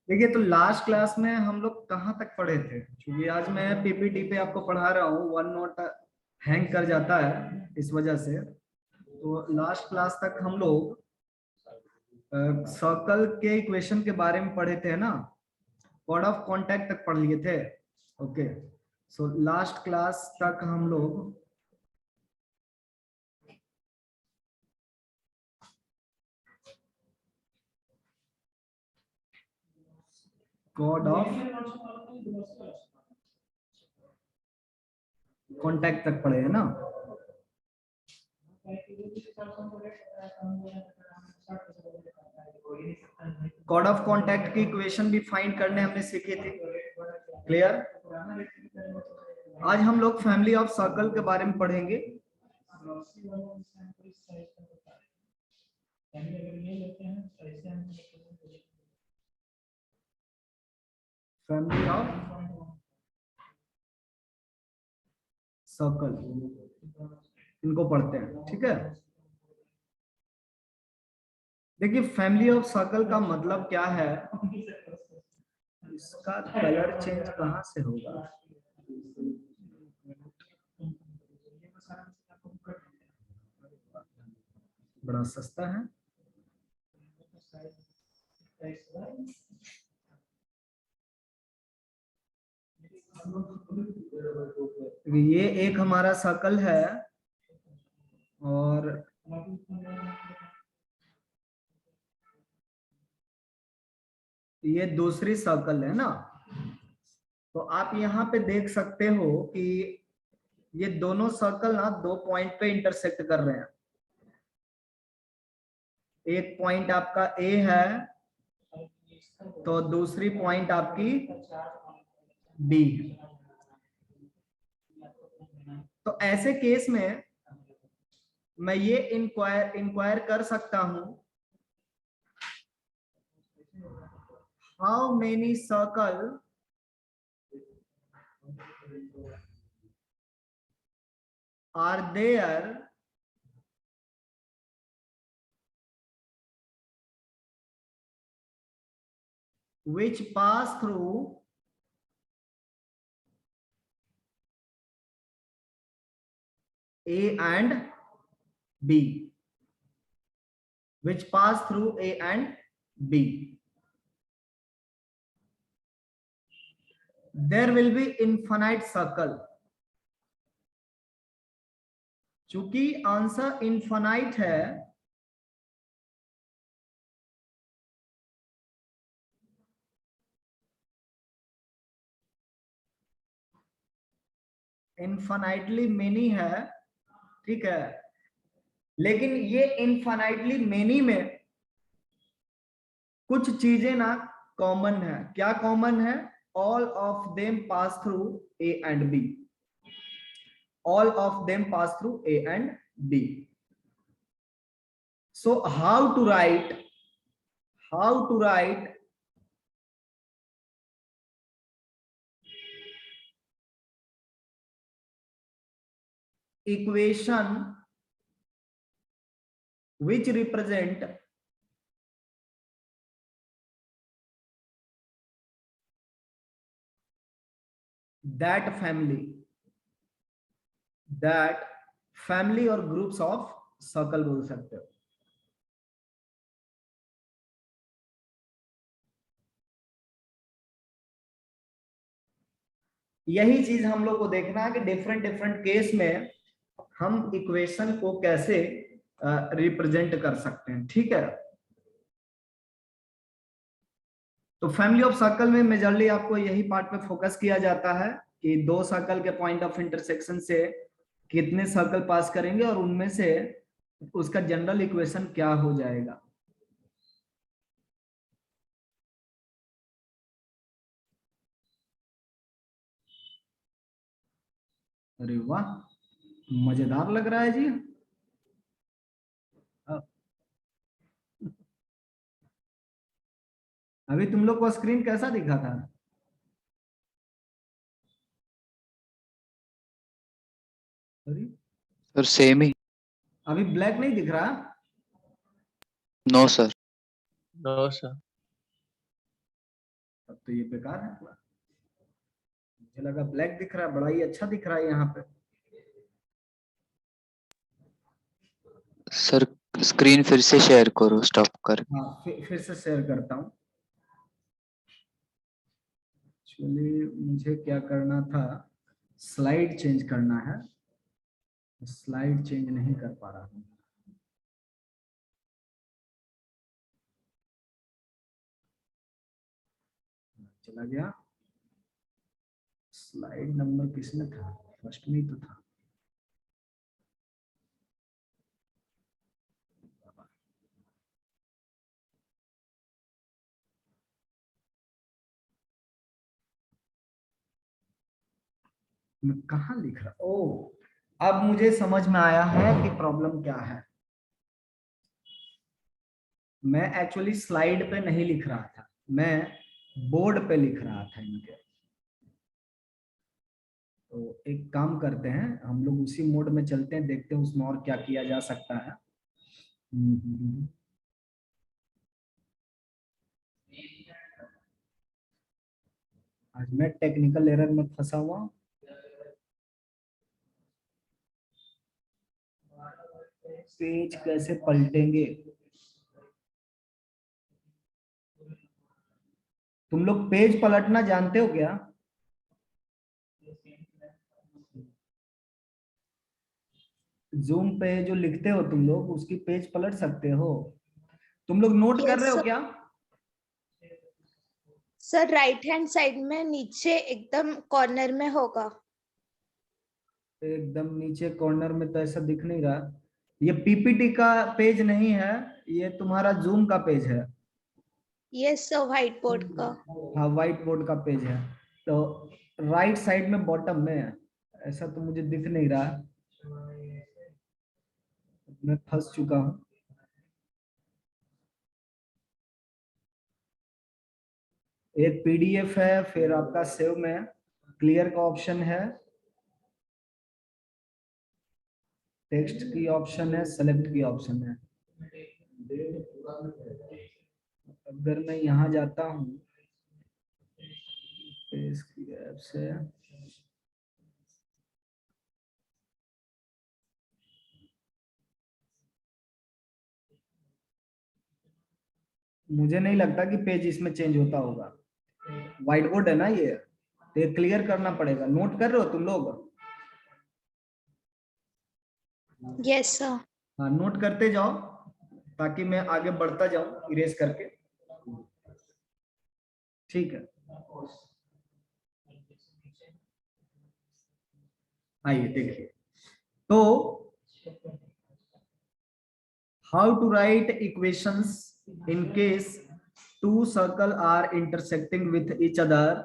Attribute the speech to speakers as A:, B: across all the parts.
A: देखिए, तो last class में हम लोग कहाँ तक पढ़े थे? क्योंकि आज मैं पीपीटी पे आपको पढ़ा रहा हूँ, वन नोट हैंग कर जाता है इस वजह से। तो लास्ट क्लास तक हम लोग सर्कल के इक्वेशन के बारे में पढ़े थे ना, कोड ऑफ कॉन्टैक्ट तक पढ़ लिए थे। ओके, सो लास्ट क्लास तक हम लोग कोड ऑफ कॉन्टैक्ट तक पढ़े हैं ना। कोड ऑफ कॉन्टैक्ट की इक्वेशन भी फाइंड करने हमने सीखे थे। क्लियर? आज हम लोग फैमिली ऑफ सर्कल के बारे में पढ़ेंगे। फैमिली ऑफ सर्कल, इनको पढ़ते हैं, ठीक है। देखिए, फैमिली ऑफ सर्कल का मतलब क्या है? इसका कलर चेंज कहाँ से होगा? बड़ा सस्ता है। ये एक हमारा सर्कल है और ये दूसरी सर्कल है ना। तो आप यहाँ पे देख सकते हो कि ये दोनों सर्कल ना दो पॉइंट पे इंटरसेक्ट कर रहे हैं। एक पॉइंट आपका ए है तो दूसरी पॉइंट आपकी बी। तो ऐसे केस में मैं ये इंक्वायर कर सकता हूं, how many circle are there which pass through A and B, which pass through A and B. There will be infinite circle. चूंकि आंसर इनफाइनाइट है, इनफाइनाइटली मेनी है, ठीक है। लेकिन ये इनफाइनाइटली मेनी में कुछ चीजें ना कॉमन है। क्या कॉमन है? All of them pass through A and B. All of them pass through A and B. So how to write equation which represent that family और ग्रुप्स ऑफ सर्कल बोल सकते हो। यही चीज हम लोग को देखना है कि डिफरेंट डिफरेंट केस में हम इक्वेशन को कैसे रिप्रेजेंट कर सकते हैं, ठीक है। तो फैमिली ऑफ सर्कल में मेजरली आपको यही पार्ट पे फोकस किया जाता है कि दो सर्कल के पॉइंट ऑफ इंटरसेक्शन से कितने सर्कल पास करेंगे और उनमें से उसका जनरल इक्वेशन क्या हो जाएगा। अरे वाह, मजेदार लग रहा है जी। अभी तुम लोग को स्क्रीन कैसा दिखा था? अरे,
B: सर सेम ही।
A: अभी ब्लैक नहीं दिख रहा?
B: No sir.
C: No sir.
A: तब तो ये बेकार है पूरा। मुझे लगा ब्लैक दिख रहा है, बड़ा ही अच्छा दिख रहा है यहाँ पे।
B: सर स्क्रीन फिर से शेयर करो स्टॉप कर।
A: हाँ, फिर से शेयर करता हूँ। एक्चुअली मुझे क्या करना था, स्लाइड चेंज करना है, स्लाइड चेंज नहीं कर पा रहा हूँ। चला गया। स्लाइड नंबर किसमें था, फर्स्ट में ही तो था। मैं कहाँ लिख रहा, ओ अब मुझे समझ में आया है कि प्रॉब्लम क्या है। मैं एक्चुअली स्लाइड पे नहीं लिख रहा था, मैं बोर्ड पे लिख रहा था इनके। तो एक काम करते हैं, हम लोग उसी मोड में चलते हैं, देखते हैं उसमें और क्या किया जा सकता है। आज मैं टेक्निकल एरर में फंसा हुआ हूं। पेज कैसे पलटेंगे, तुम लोग पेज पलटना जानते हो क्या? जूम पे जो लिखते हो तुम लोग, उसकी पेज पलट सकते हो? तुम लोग नोट कर रहे
C: यस
A: हो
C: सर।
A: क्या?
C: सर राइट हैंड साइड में नीचे एकदम कॉर्नर में होगा।
A: एकदम नीचे कॉर्नर में तो ऐसा दिख नहीं रहा। ये पीपीटी का पेज नहीं है, ये तुम्हारा जूम का पेज है।
C: यस सर, व्हाइट बोर्ड का।
A: हाँ, व्हाइट बोर्ड का पेज है। तो राइट साइड में बॉटम में है, ऐसा तो मुझे दिख नहीं रहा। मैं फंस चुका हूँ। एक पीडीएफ है, फिर आपका सेव में क्लियर का ऑप्शन है, टेक्स्ट की ऑप्शन है, सेलेक्ट की ऑप्शन है। अगर मैं यहाँ जाता हूँ पेज की ऐप से, मुझे नहीं लगता कि पेज इसमें चेंज होता होगा। व्हाइट बोर्ड है ना ये, तो ये क्लियर करना पड़ेगा। नोट कर रहे हो तुम लोग?
C: Yes sir.
A: हाँ, नोट करते जाओ ताकि मैं आगे बढ़ता जाऊं इरेज करके। ठीक है, आइए देखिए। तो how to write equations in case two circle are intersecting with each other.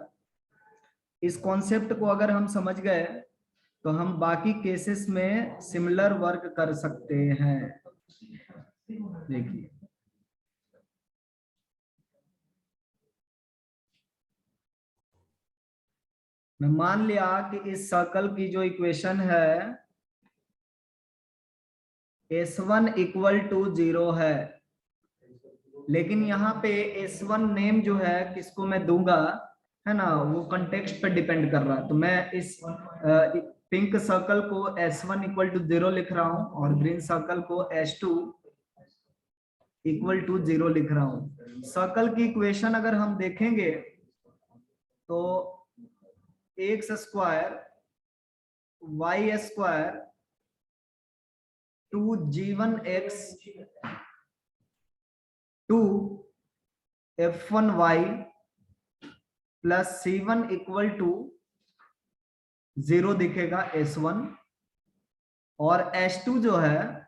A: इस कॉन्सेप्ट को अगर हम समझ गए तो हम बाकी केसेस में सिमिलर वर्क कर सकते हैं। देखिए, मैं मान लिया कि इस सर्कल की जो इक्वेशन है S1 इक्वल टू 0 है, लेकिन यहाँ पे S1 नेम जो है किसको मैं दूंगा, है ना, वो कंटेक्स्ट पे डिपेंड कर रहा है। तो मैं इस पिंक सर्कल को S1 इक्वल टू 0 लिख रहा हूं और ग्रीन सर्कल को S2 इक्वल टू 0 लिख रहा हूं। सर्कल की इक्वेशन अगर हम देखेंगे तो x square y square 2g1x 2f1y plus C1 equal to 0 दिखेगा S1, और S2 जो है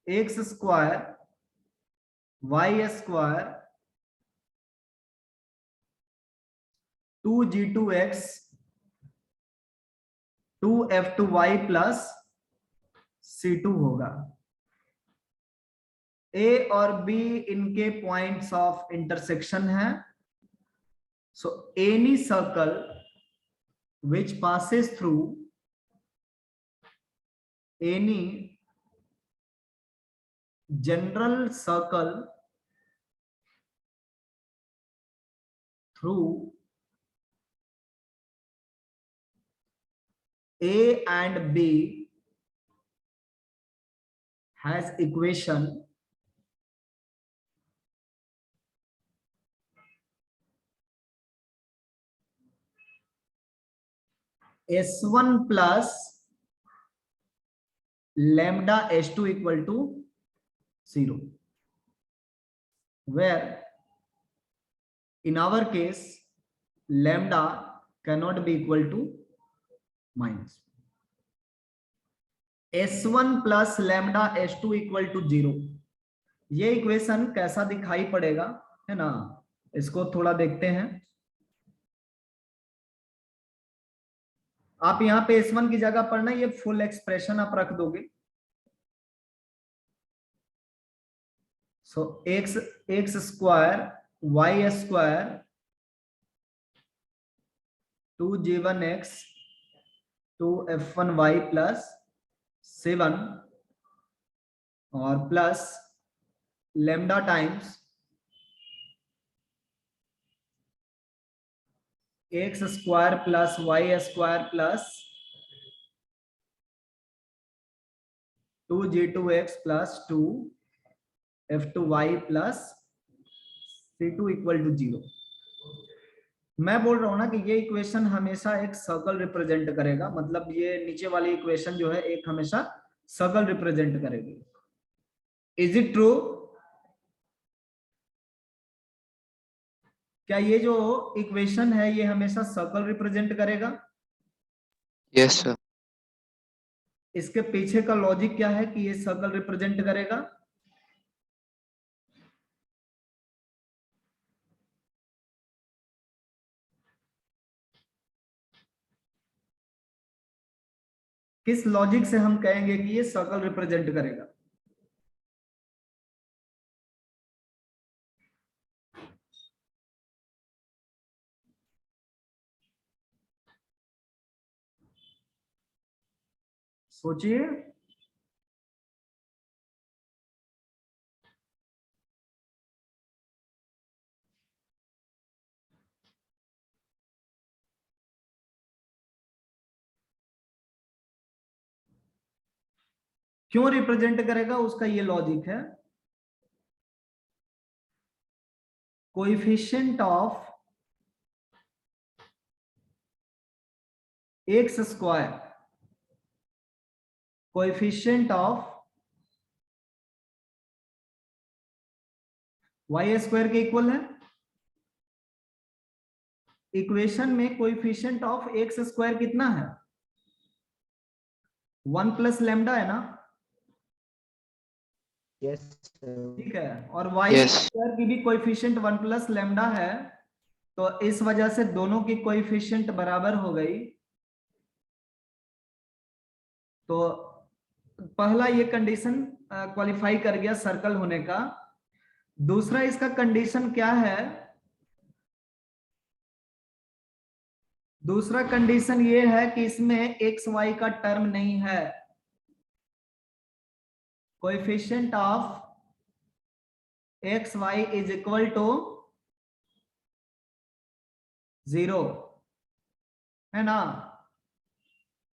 A: x square y square 2g2x 2f2y plus C2 होगा। A और B इनके पॉइंट्स ऑफ इंटरसेक्शन है। So any circle which passes through any general circle through A and B has equation S1 plus lambda S2 equal to 0, where in our case lambda cannot be equal to minus. S1 plus lambda S2 equal to 0, ये equation कैसा दिखाई पड़ेगा, है ना, इसको थोड़ा देखते हैं। आप यहाँ पे S1 की जगह पर ना ये फुल एक्सप्रेशन आप रख दोगे। So x square y square 2g1x 2f1y plus 7 और plus lambda times x square plus y square plus 2g2x plus 2f2y plus c2 equal to 0। मैं बोल रहा हूं ना कि ये इक्वेशन हमेशा एक सर्कल रिप्रेजेंट करेगा, मतलब ये नीचे वाली इक्वेशन जो है एक हमेशा सर्कल रिप्रेजेंट करेगी। Is it true? क्या ये जो इक्वेशन है ये हमेशा सर्कल रिप्रेजेंट करेगा?
B: Yes sir.
A: इसके पीछे का लॉजिक क्या है कि ये सर्कल रिप्रेजेंट करेगा? किस लॉजिक से हम कहेंगे कि ये सर्कल रिप्रेजेंट करेगा? सोचिए। क्यों रिप्रेजेंट करेगा? उसका ये लॉजिक है, coefficient of x square coefficient of y square के इक्वल है। इक्वेशन में कोएफिशिएंट ऑफ एक्स स्क्वायर कितना है? 1 प्लस लैम्डा है ना?
D: यस
A: ठीक है, और वाई
B: Yes.
A: स्क्वायर की भी कोएफिशिएंट 1 प्लस लैम्डा है, तो इस वजह से दोनों की कोएफिशिएंट बराबर हो गई। तो पहला ये कंडीशन क्वालिफाई कर गया सर्कल होने का। दूसरा इसका कंडीशन क्या है? दूसरा कंडीशन ये है कि इसमें एक्स वाई का टर्म नहीं है। Coefficient of x y is equal to 0, है ना?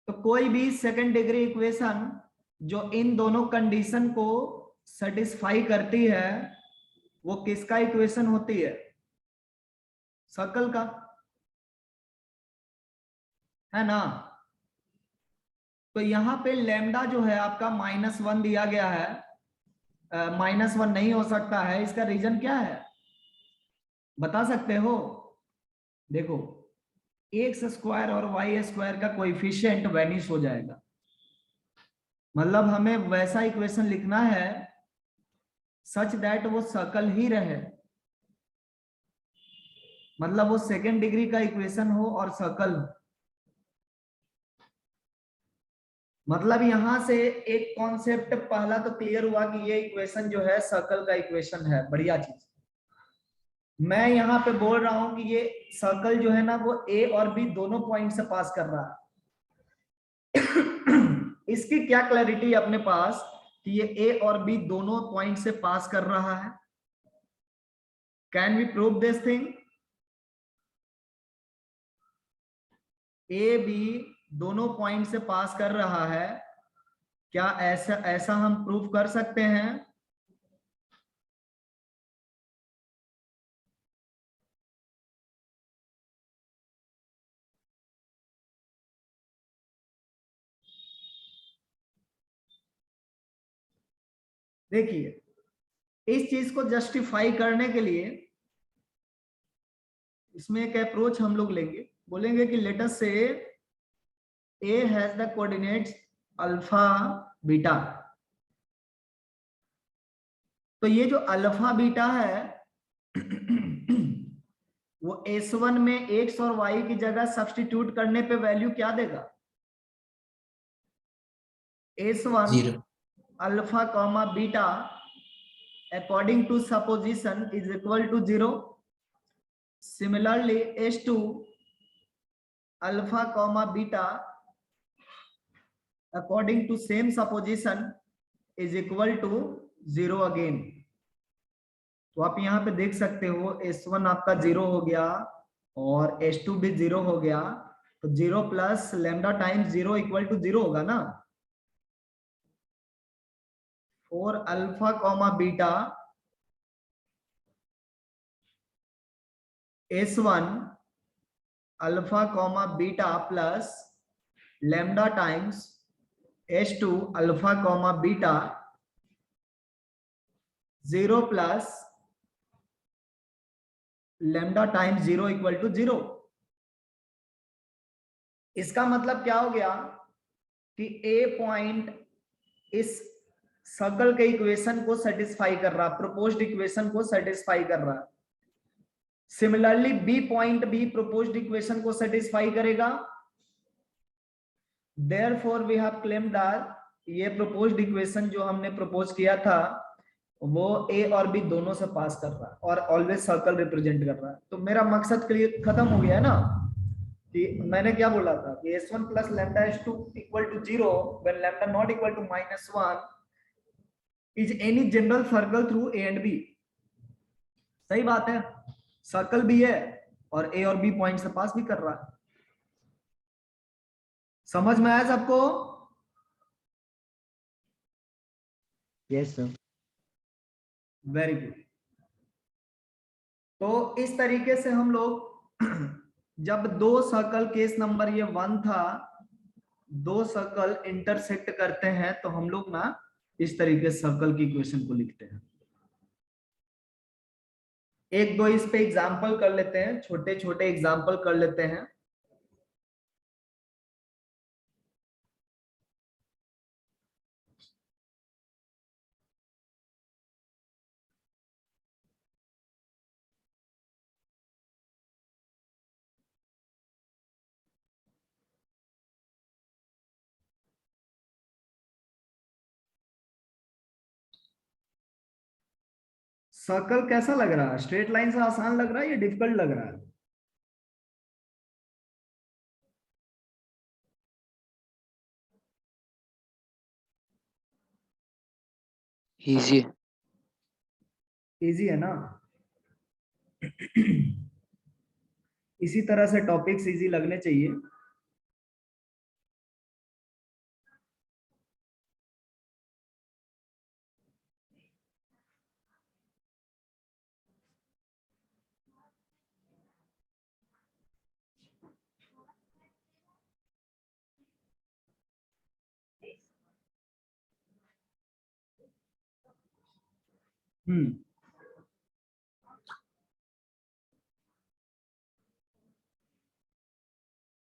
A: तो कोई भी सेकेंड डिग्री इक्वेशन जो इन दोनों कंडीशन को सेटिस्फाई करती है वो किसका इक्वेशन होती है? सर्कल का, है ना? तो यहां पे लैम्डा जो है आपका -1 दिया गया है, -1 नहीं हो सकता है। इसका रीजन क्या है बता सकते हो? देखो, एक्स स्क्वायर और वाई स्क्वायर का कोएफिशिएंट वैनिश हो जाएगा, मतलब हमें वैसा इक्वेशन लिखना है सच दैट वो सर्कल ही रहे, मतलब वो सेकेंड डिग्री का इक्वेशन हो और सर्कल हो। मतलब यहां से एक कॉन्सेप्ट पहला तो क्लियर हुआ कि ये इक्वेशन जो है सर्कल का इक्वेशन है। बढ़िया चीज। मैं यहाँ पे बोल रहा हूं कि ये सर्कल जो है ना वो ए और बी दोनों पॉइंट से पास कर रहा है। इसकी क्या क्लैरिटी है अपने पास कि ये ए और बी दोनों पॉइंट से पास कर रहा है? Can we prove this thing? A B दोनों पॉइंट से पास कर रहा है, क्या ऐसा हम प्रूफ कर सकते हैं? देखिए, इस चीज को जस्टिफाई करने के लिए इसमें एक अप्रोच हम लोग लेंगे, बोलेंगे कि लेट अस से A has the coordinates alpha beta. तो ये जो अल्फा बीटा है वो S1 में x और y की जगह सब्स्टिट्यूट करने पे वैल्यू क्या देगा? S1
D: 0
A: alpha comma beta according to supposition is equal to 0. Similarly, S2 alpha comma beta according to same supposition is equal to 0 again. तो आप यहाँ पे देख सकते हो S1 आपका 0 हो गया और S2 भी 0 हो गया, तो 0 plus lambda times 0 equal to 0 होगा ना। For alpha comma beta S1 alpha comma beta plus lambda times S2 alpha comma beta 0 plus lambda times 0 equal to 0। इसका मतलब क्या हो गया कि ए पॉइंट इस सर्कल के इक्वेशन को सेटिस्फाई कर रहा, प्रोपोज्ड इक्वेशन को सेटिस्फाई कर रहा। सिमिलरली बी पॉइंट भी प्रोपोज्ड इक्वेशन को सेटिस्फाई करेगा। Therefore we have claimed that ये प्रोपोज्ड इक्वेशन जो हमने प्रपोज किया था वो ए और बी दोनों से पास कर रहा है और ऑलवेज सर्कल रिप्रेजेंट कर रहा है। तो मेरा मकसद क्लियर खत्म हो गया है ना, कि मैंने क्या बोला था कि S1 plus lambda S2 equal to 0 when lambda not equal to -1 is any general circle through A and B. सही बात है, सर्कल भी है और ए और बी पॉइंट से पास भी कर रहा है। समझ में आया सबको?
D: Yes sir.
A: Very good. तो इस तरीके से हम लोग जब दो सर्कल, केस नंबर ये 1 था, दो सर्कल इंटरसेक्ट करते हैं तो हम लोग ना इस तरीके से सर्कल की इक्वेशन को लिखते हैं। एक दो इस पे एग्जांपल कर लेते हैं, छोटे छोटे एग्जांपल कर लेते हैं। सर्कल कैसा लग रहा है? स्ट्रेट लाइन से आसान लग रहा है या डिफिकल्ट लग रहा है?
B: इजी।
A: इजी है ना? इसी तरह से टॉपिक्स इजी लगने चाहिए।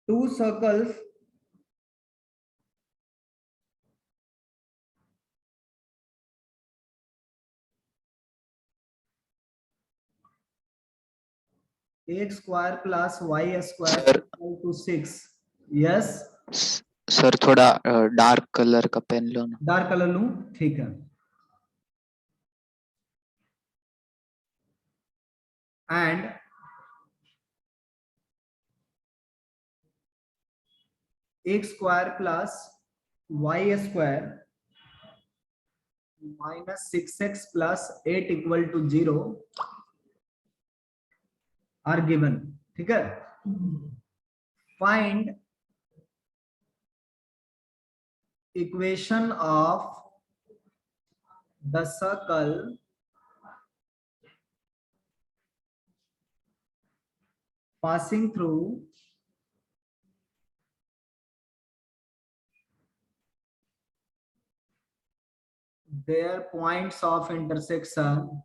A: Two circles x square plus y square
B: sir
A: equal to 6. Yes,
B: sir थोड़ा डार्क कलर का पेन लो ना।
A: डार्क कलर लूं? ठीक है। And x square plus y square minus 6x plus 8 equal to 0 are given. ठीक है। Find equation of the circle passing through their points of intersection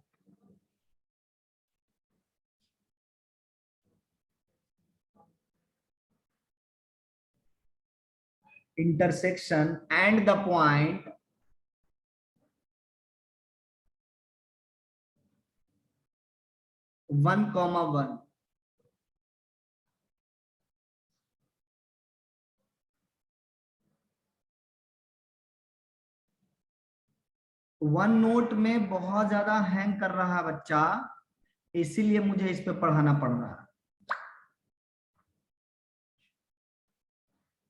A: and the point one comma one. One note में बहुत ज्यादा hang कर रहा है बच्चा, इसीलिए मुझे इस पे पढ़ाना पड़ रहा है।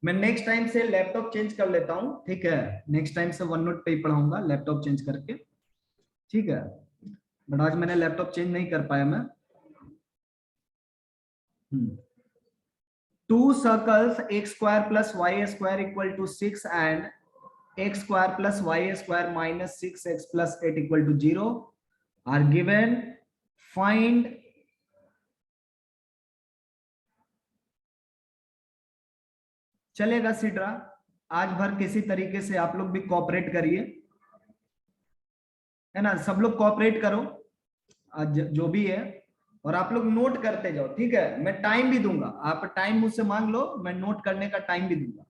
A: मैं नेक्स्ट टाइम से लैपटॉप चेंज कर लेता हूं, ठीक है? नेक्स्ट टाइम से वन नोट पे ही पढ़ाऊंगा, लैपटॉप चेंज करके, ठीक है? बट आज मैंने लैपटॉप चेंज नहीं कर पाया मैं। Two circles x square plus y square equal to 6 and x square plus y square minus 6x plus 8 equal to 0 are given. Find चलेगा सीड्रा, आज भर किसी तरीके से आप लोग भी कोऑपरेट करिए, है ना? सब लोग कोऑपरेट करो आज जो भी है, और आप लोग नोट करते जाओ, ठीक है? मैं टाइम भी दूंगा, आप टाइम मुझसे मांग लो, मैं नोट करने का टाइम भी दूंगा।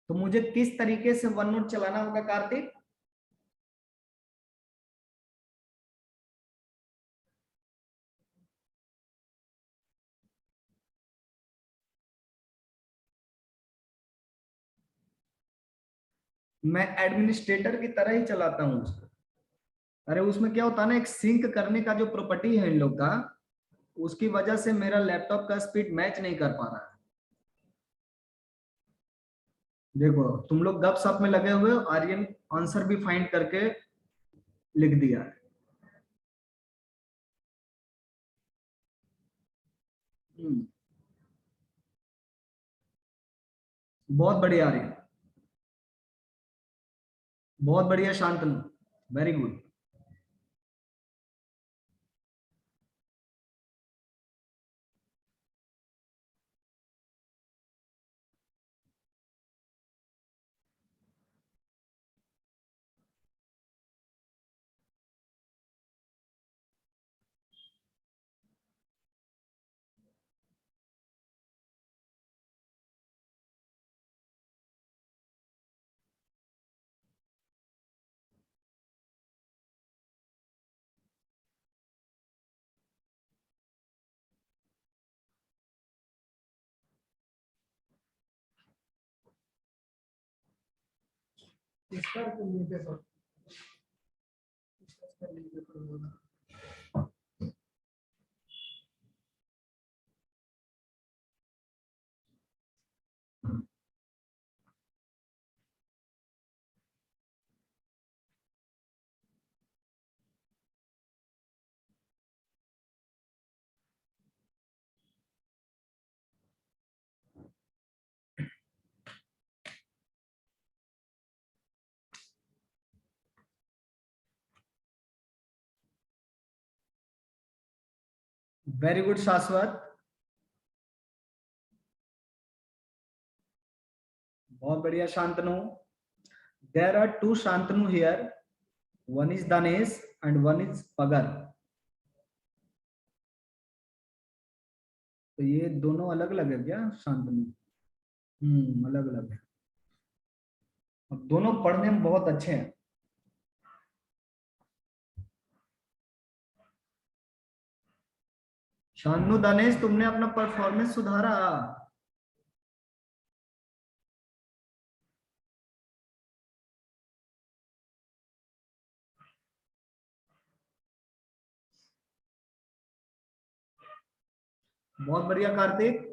A: तो मुझे किस तरीके से वन नोट चलाना होगा कार्तिक? मैं एडमिनिस्ट्रेटर की तरह ही चलाता हूं उसको। अरे उसमें क्या होता है ना, एक सिंक करने का जो प्रॉपर्टी है इन लोग का, उसकी वजह से मेरा लैपटॉप का स्पीड मैच नहीं कर पा रहा है। देखो तुम लोग गप सप में लगे हुए हो, आर्यन आंसर भी फाइंड करके लिख दिया है। बहुत बढ़िया आर्यन, बहुत बढ़िया Shantanu, very good. Very good Shashwat, बहुत बढ़िया Shantanu. There are two Shantanu here, one is Danesh and one is Pagar. तो ये दोनों अलग अलग है क्या शांतनु? अलग अलग है। अब दोनों पढ़ने में बहुत अच्छे हैं। शांतनु दानेश, तुमने अपना परफॉर्मेंस सुधारा? बहुत बढ़िया कार्तिक।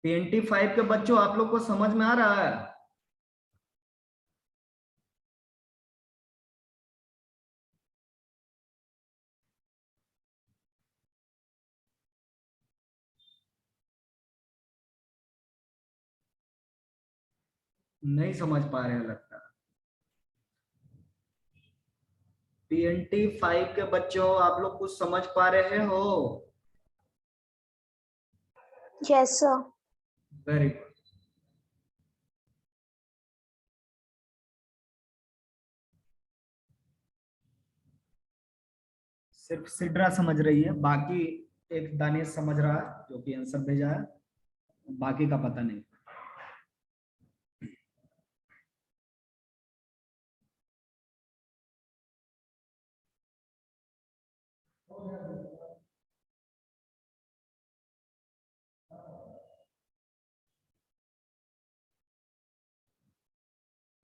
A: पीएनटी 5 के बच्चों आप लोग को समझ में आ रहा है? नहीं समझ पा रहे हैं लगता। पीएनटी 5 के बच्चों आप लोग कुछ समझ पा रहे हो?
C: Yes sir.
A: Very good. सिर्फ सिड्रा समझ रही है, बाकी एक दानिश समझ रहा है जो कि आंसर भेजा है, बाकी का पता नहीं।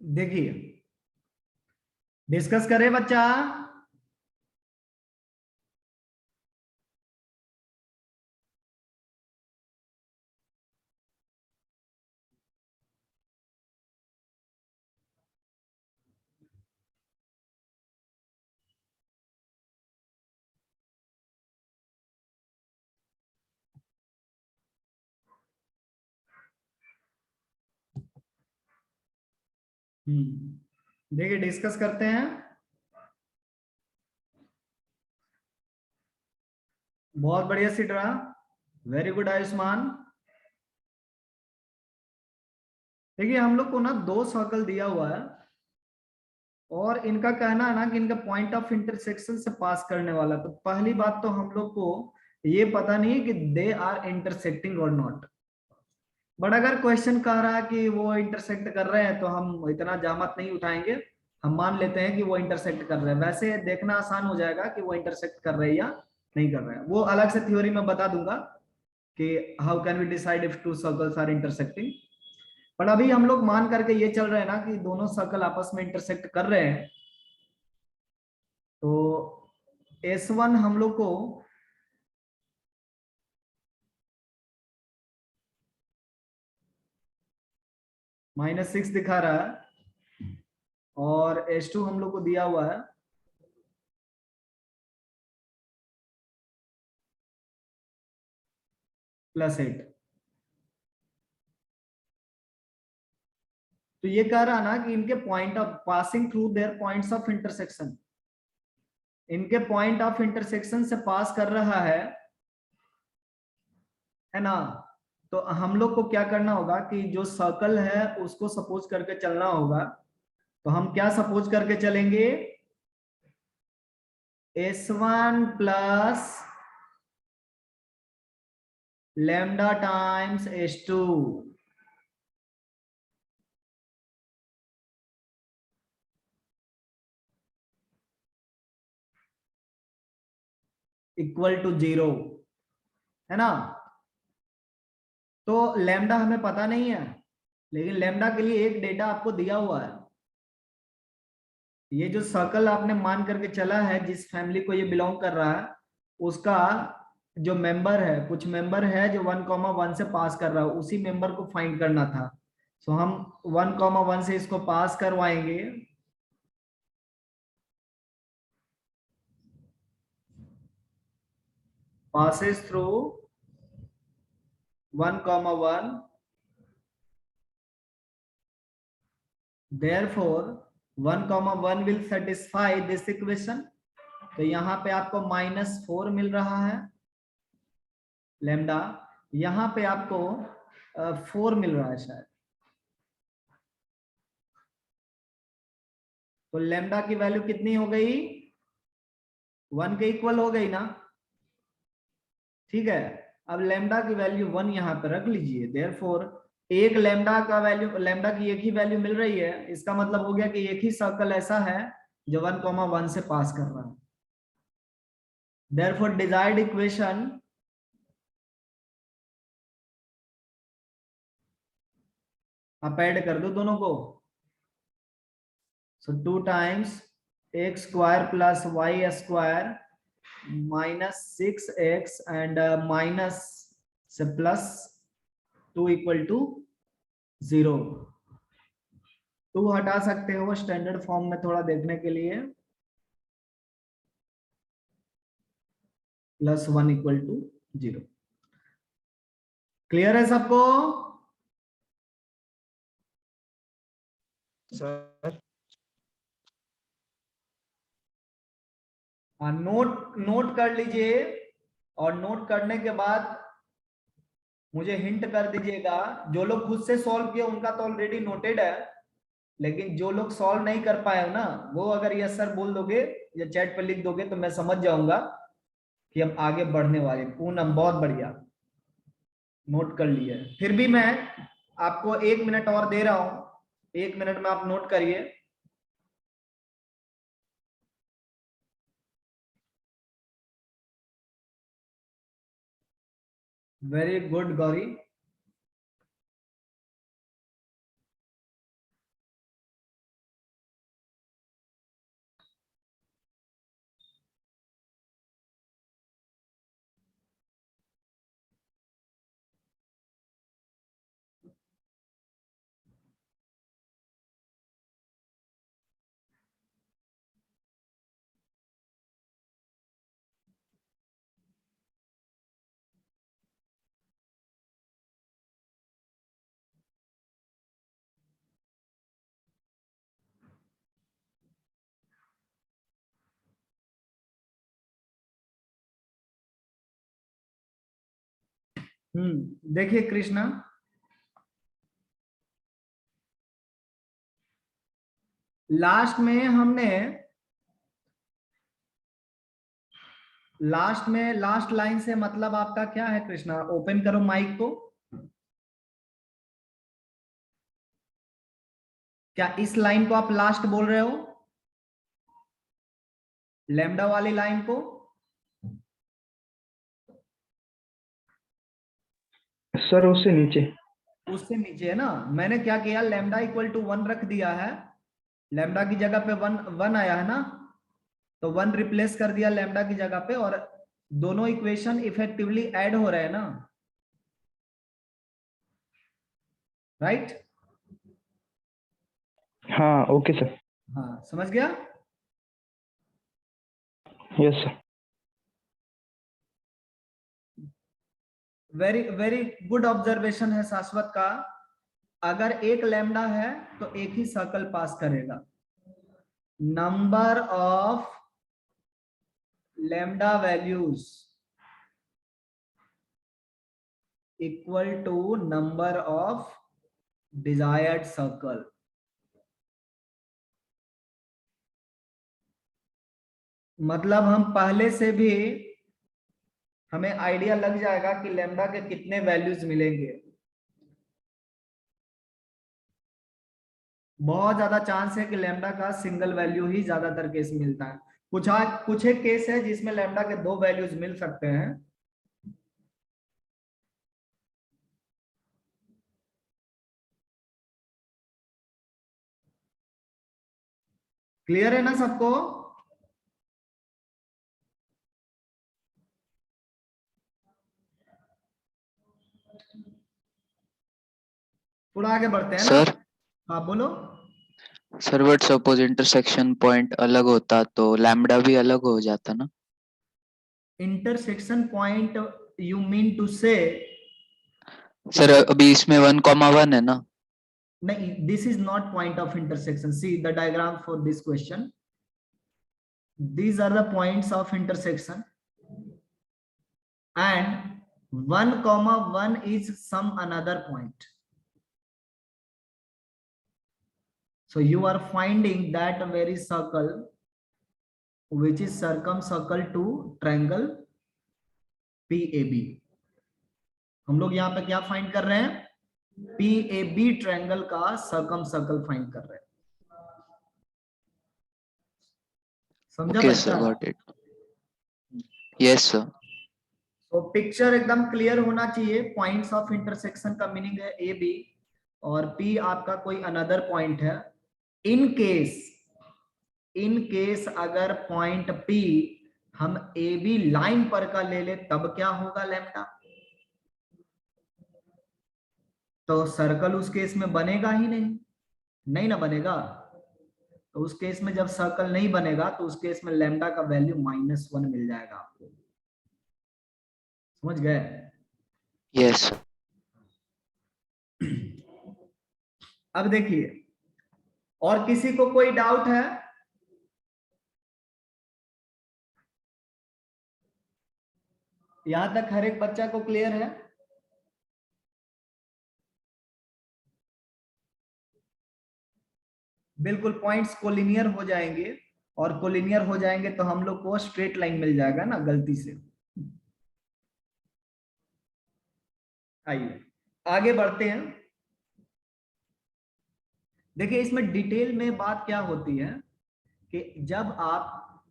A: देखिए डिस्कस करें बच्चा। देखिए डिस्कस करते हैं। बहुत बढ़िया सिड्रा, वेरी गुड आयुष्मान। देखिए हम लोग को ना 2 सर्कल दिया हुआ है और इनका कहना है ना कि इनका पॉइंट ऑफ इंटरसेक्शन से पास करने वाला। तो पहली बात तो हम लोग को ये पता नहीं है कि दे आर इंटरसेक्टिंग और नॉट, बट अगर क्वेश्चन कह रहा है कि वो इंटरसेक्ट कर रहे हैं तो हम इतना जामत नहीं उठाएंगे, हम मान लेते हैं कि वो इंटरसेक्ट कर रहे हैं। वैसे देखना आसान हो जाएगा कि वो इंटरसेक्ट कर रहे हैं या नहीं कर रहे हैं, वो अलग से थ्योरी में बता दूंगा कि how can we decide if two circles are intersecting. पर अभी हम लोग मान करके ये चल रहे हैं ना कि दोनों सर्कल आपस में इंटरसेक्ट कर रहे हैं। तो S1 हम लोग को -6 दिखा रहा है और S2 हम लोग को दिया हुआ है +8। तो ये कह रहा ना कि इनके point of passing through their points of intersection, इनके पॉइंट ऑफ इंटरसेक्शन से पास कर रहा है ना। तो हम लोग को क्या करना होगा कि जो सर्कल है उसको सपोज करके चलना होगा। तो हम क्या सपोज करके चलेंगे, S1 plus lambda times S2 equal to 0, है ना। तो लैम्डा हमें पता नहीं है, लेकिन लैम्डा के लिए एक डेटा आपको दिया हुआ है। ये जो सर्कल आपने मान करके चला है, जिस फैमिली को ये बिलोंग कर रहा है, उसका जो मेंबर है, कुछ मेंबर है जो 1,1 से पास कर रहा है, उसी मेंबर को फाइंड करना था। सो हम 1,1 से इसको पास करवाएंगे। passes through 1,1, therefore 1,1 will satisfy this equation। तो यहाँ पे आपको -4 मिल रहा है लैम्डा, यहाँ पे आपको 4 मिल रहा है शायद। तो लैम्डा की वैल्यू कितनी हो गई, 1 के इक्वल हो गई ना। ठीक है, अब लैम्डा की वैल्यू 1 यहाँ पे रख लीजिए। देयरफॉर एक लैम्डा का वैल्यू, लैम्डा की एक ही वैल्यू मिल रही है, इसका मतलब हो गया कि एक ही सर्कल ऐसा है जो 1,1 से पास कर रहा है। देयरफॉर डिजायर्ड इक्वेशन आप ऐड कर दो दोनों को। सो 2 times x square plus y square minus 6x and minus से प्लस 2 इक्वल टू 0। 2 हटा सकते हो स्टैंडर्ड फॉर्म में थोड़ा देखने के लिए, प्लस 1 इक्वल टू 0। क्लियर है सबको?
D: सर
A: हाँ, नोट कर लीजिए, और नोट करने के बाद मुझे हिंट कर दीजिएगा। जो लोग खुद से सॉल्व किए उनका तो ऑलरेडी नोटेड है, लेकिन जो लोग सॉल्व नहीं कर पाए हो ना, वो अगर यस सर बोल दोगे या चैट पे लिख दोगे तो मैं समझ जाऊंगा कि हम आगे बढ़ने वाले। पूनम बहुत बढ़िया, नोट कर लिए। फिर भी मैं आपको 1 मिनट और दे रहा हूं, 1 मिनट में आप नोट करिए। Very good Gauri. देखिए कृष्णा, लास्ट में हमने लास्ट लाइन से मतलब आपका क्या है कृष्णा? ओपन करो माइक को। क्या इस लाइन को आप लास्ट बोल रहे हो? लैम्डा वाली लाइन को?
E: सर उससे नीचे।
A: उससे नीचे है ना। मैंने क्या किया, लैम्डा इक्वल टू 1 रख दिया है, लैम्डा की जगह पे 1 आया है ना, तो 1 रिप्लेस कर दिया लैम्डा की जगह पे, और दोनों इक्वेशन इफेक्टिवली ऐड हो रहे हैं ना, राइट?
E: हाँ ओके सर।
A: हाँ, समझ गया?
E: Yes sir.
A: Very very good observation है शाश्वत का। अगर एक लैम्डा है तो एक ही सर्कल पास करेगा। Number of lambda values equal to number of desired circle. मतलब हम पहले से भी हमें आइडिया लग जाएगा कि लैम्डा के कितने वैल्यूज मिलेंगे। बहुत ज्यादा चांस है कि लैम्डा का सिंगल वैल्यू ही ज्यादातर केस मिलता है। कुछ एक केस है जिसमें लैम्डा के 2 वैल्यूज मिल सकते हैं। क्लियर है ना सबको? थोड़ा आगे बढ़ते हैं ना।
B: सर
A: हाँ बोलो।
B: Sir but suppose intersection point अलग होता तो लैम्डा भी अलग हो जाता ना?
A: Intersection point you mean to say?
B: Sir अभी इसमें 1,1 है ना?
A: नहीं, this is not point of intersection. See the diagram for this question, these are the points of intersection, and 1,1 is some another point. So you are finding that very circle which is circumcircle to triangle, PAB। हम लोग यहाँ पे क्या find कर रहे हैं? PAB triangle का circum circle find कर रहे हैं। समझा
B: Okay,
A: बच्चा?
B: sir, got it. Yes, sir.
A: तो पिक्चर एकदम क्लियर होना चाहिए। पॉइंट्स ऑफ इंटरसेक्शन का मीनिंग है AB और P आपका कोई अनदर पॉइंट है। इन केस अगर पॉइंट P हम AB लाइन पर का ले ले तब क्या होगा लैम्डा? तो सर्कल उस केस में बनेगा ही नहीं ना बनेगा। तो उस केस में जब सर्कल नहीं बनेगा तो उस केस में लैम्डा का वैल्यू -1 मिल जाएगा आपको। समझ गए?
B: Yes.
A: अब देखिए, और किसी को कोई डाउट है? यहां तक हर एक बच्चा को क्लियर है? बिल्कुल, पॉइंट्स कोलिनियर हो जाएंगे और कोलिनियर हो जाएंगे तो हम लोग को स्ट्रेट लाइन मिल जाएगा ना गलती से। आइए आगे बढ़ते हैं। देखिए इसमें डिटेल में बात क्या होती है कि जब आप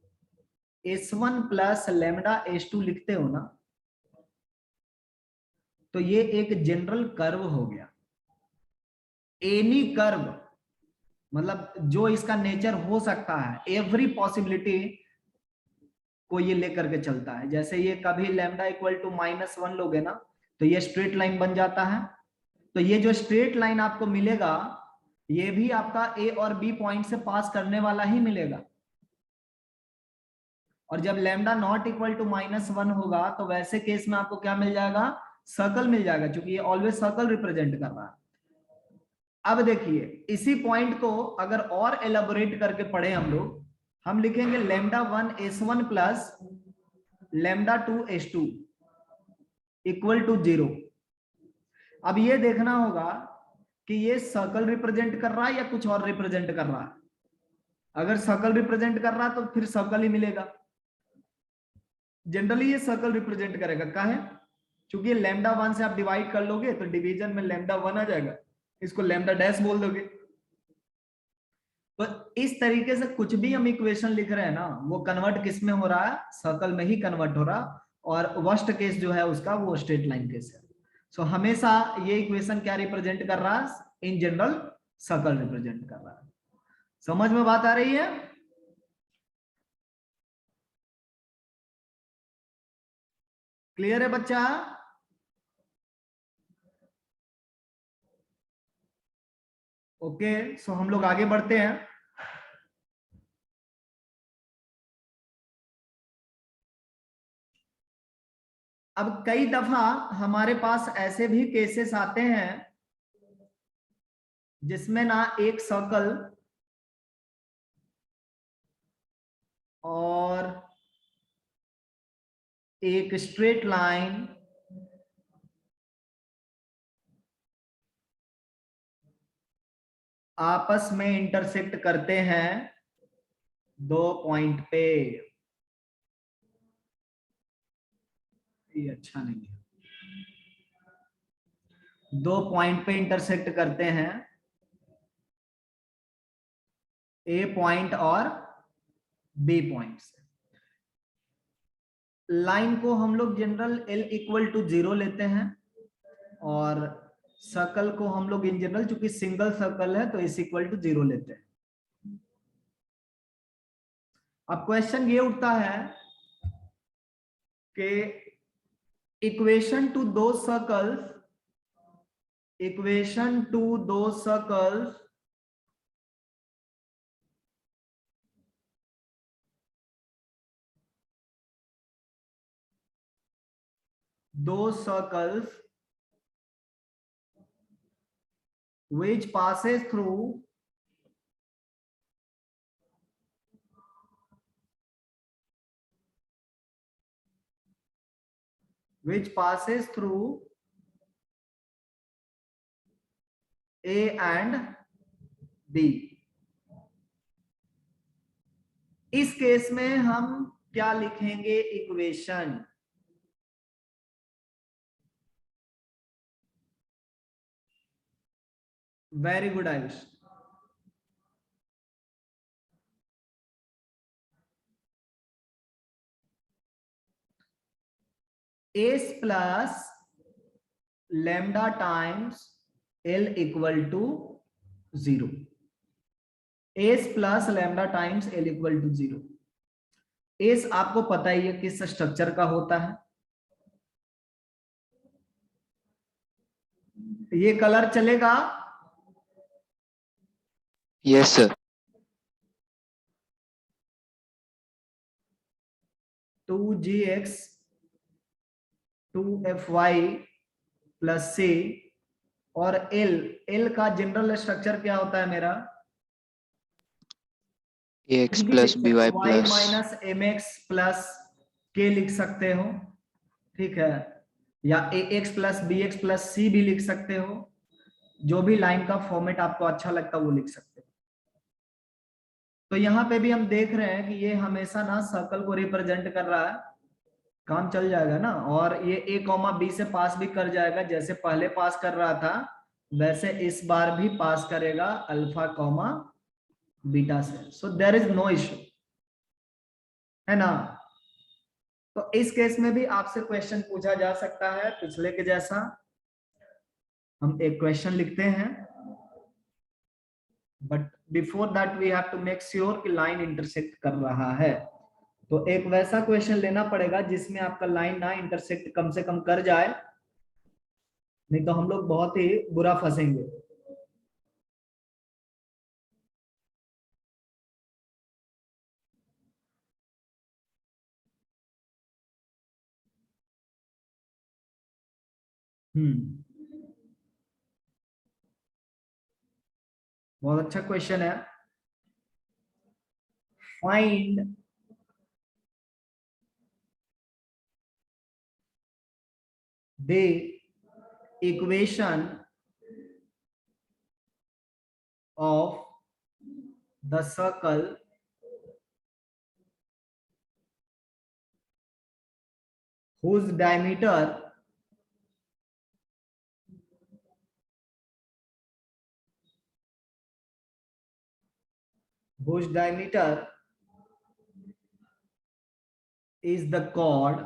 A: S1 प्लस लैम्डा S2 लिखते हो ना, तो ये एक जनरल कर्व हो गया। एनी कर्व मतलब जो इसका नेचर हो सकता है, एवरी पॉसिबिलिटी को ये लेकर के चलता है। जैसे ये कभी लैम्डा इक्वल टू -1 लोगे ना तो ये स्ट्रेट लाइन बन जाता है। तो ये जो स्ट्रेट लाइन आपको मिलेगा ये भी आपका A और B पॉइंट से पास करने वाला ही मिलेगा। और जब लैम्डा नॉट इक्वल टू -1 होगा तो वैसे केस में आपको क्या मिल जाएगा? सर्कल मिल जाएगा, क्योंकि ये ऑलवेज सर्कल रिप्रेजेंट कर रहा है। अब देखिए इसी पॉइंट को अगर और एलाबोरेट करके पढ़े हम लिखेंगे λ1 S1 plus λ2 S2 equal to 0। अब ये देखना होगा कि ये सर्कल रिप्रेजेंट कर रहा है या कुछ और रिप्रेजेंट कर रहा है। अगर सर्कल रिप्रेजेंट कर रहा है तो फिर सर्कल ही मिलेगा। जनरली ये सर्कल रिप्रेजेंट करेगा। काहे? क्योंकि λ1 से आप डिवाइड कर लोगे तो डिवीजन में λ1 आ जाएगा, इसको लैम्डा डैश बोल दोगे। तो इस तरीके से कुछ भी हम इक्वेशन लिख रहे हैं ना वो कन्वर्ट किस में हो रहा है? सर्कल में ही कन्वर्ट हो रहा। और वर्स्ट केस जो है उसका वो स्ट्रेट लाइन केस है। सो हमेशा ये इक्वेशन क्या रिप्रेजेंट कर रहा है? इन जनरल सर्कल रिप्रेजेंट कर रहा है। समझ में बात आ रही है? क्लियर है बच्चा? ओके, सो हम लोग आगे बढ़ते हैं। अब कई दफा हमारे पास ऐसे भी केसेस आते हैं जिसमें ना एक सर्कल और एक स्ट्रेट लाइन आपस में इंटरसेक्ट करते हैं 2 पॉइंट पे। ये अच्छा नहीं है। 2 पॉइंट पे इंटरसेक्ट करते हैं, A पॉइंट और B पॉइंट से। लाइन को हम लोग जनरल L इक्वल टू 0 लेते हैं और सर्कल को हम लोग इन जनरल चूंकि सिंगल सर्कल है तो S इक्वल टू 0 लेते हैं। अब क्वेश्चन ये उठता है कि इक्वेशन टू दो circles which passes through A and B। इस केस में हम क्या लिखेंगे? Equation very good Ayush. S plus lambda times L equal to 0। S plus lambda times L equal to 0। S आपको पता ही है किस स्ट्रक्चर का होता है। ये कलर चलेगा?
B: Yes sir.
A: 2gx 2fy plus c और एल। एल का जनरल स्ट्रक्चर क्या होता है मेरा?
B: ax
A: भी
B: plus
A: लिख सकते
B: by
A: हो, y
B: plus
A: minus M x plus K लिख सकते हो, ठीक है, या A x plus B x plus C भी लिख सकते हो। जो भी लाइन का फॉर्मेट आपको अच्छा लगता है वो लिख सकते हो। तो यहाँ पे भी हम देख रहे हैं कि ये हमेशा ना सर्कल को रिप्रेजेंट कर रहा है, काम चल जाएगा ना। और ये ए कॉमा बी से पास भी कर जाएगा, जैसे पहले पास कर रहा था वैसे इस बार भी पास करेगा अल्फा कॉमा बीटा से। So there is no issue, है ना। तो इस केस में भी आपसे क्वेश्चन पूछा जा सकता है पिछले के जैसा। हम एक क्वेश्चन लिखते हैं, but before that we have to make sure कि लाइन इंटरसेक्ट कर रहा है। तो एक वैसा क्वेश्चन लेना पड़ेगा जिसमें आपका लाइन ना इंटरसेक्ट कम से कम कर जाए, नहीं तो हम लोग बहुत ही बुरा फंसेंगे। बहुत अच्छा क्वेश्चन है। Find the equation of the circle whose diameter is the chord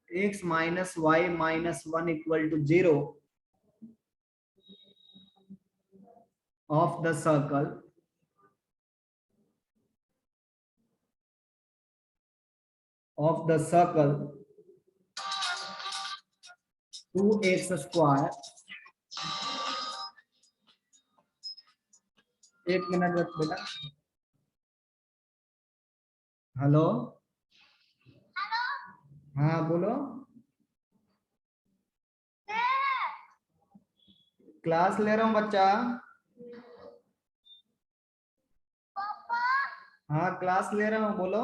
A: x minus y minus 1 equal to 0 of the circle of the circle 2x square। एक मिनट बेटा। हेलो, हाँ बोलो। क्लास ले रहा हूँ बच्चा। हाँ क्लास ले रहा हूँ, बोलो।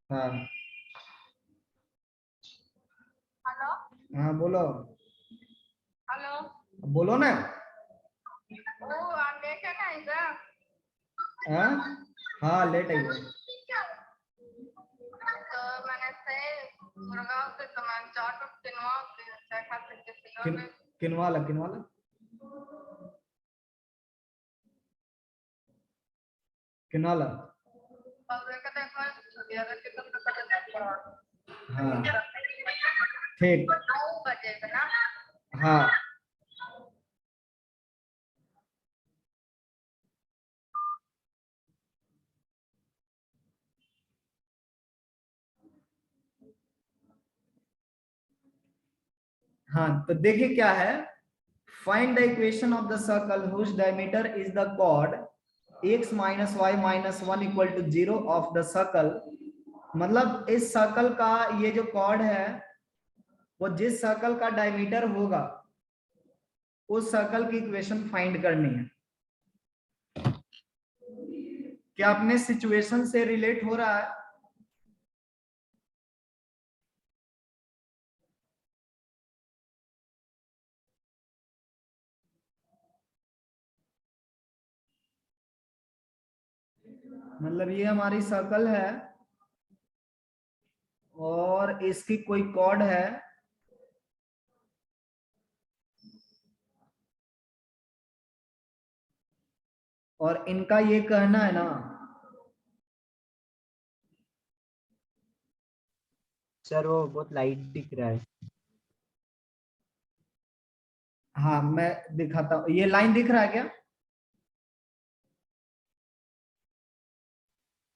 A: हाँ हाँ बोलो।
F: हेलो,
A: बोलो ना।
F: ओ आप लेट आएगा?
A: हाँ हाँ लेट आई है।
F: तो मैंने से गुड़गांव से सामान चाट किनवा खाते के
A: किनवाला किनवाला किनवाला। हाँ ठीक।
F: 9 बजे ना?
A: हाँ हाँ तो देखिए क्या है। Find the equation of the circle whose diameter is the chord x minus y minus 1 equal to 0 of the circle. मतलब इस सर्कल का ये जो कॉर्ड है वो जिस सर्कल का डायमीटर होगा उस सर्कल की इक्वेशन फाइंड करनी है। क्या अपने सिचुएशन से रिलेट हो रहा है? मतलब ये हमारी सर्कल है और इसकी कोई कॉर्ड है, और इनका ये कहना है ना,
D: सर वो बहुत लाइट दिख रहा है।
A: हाँ मैं दिखाता हूँ, ये लाइन दिख रहा है क्या?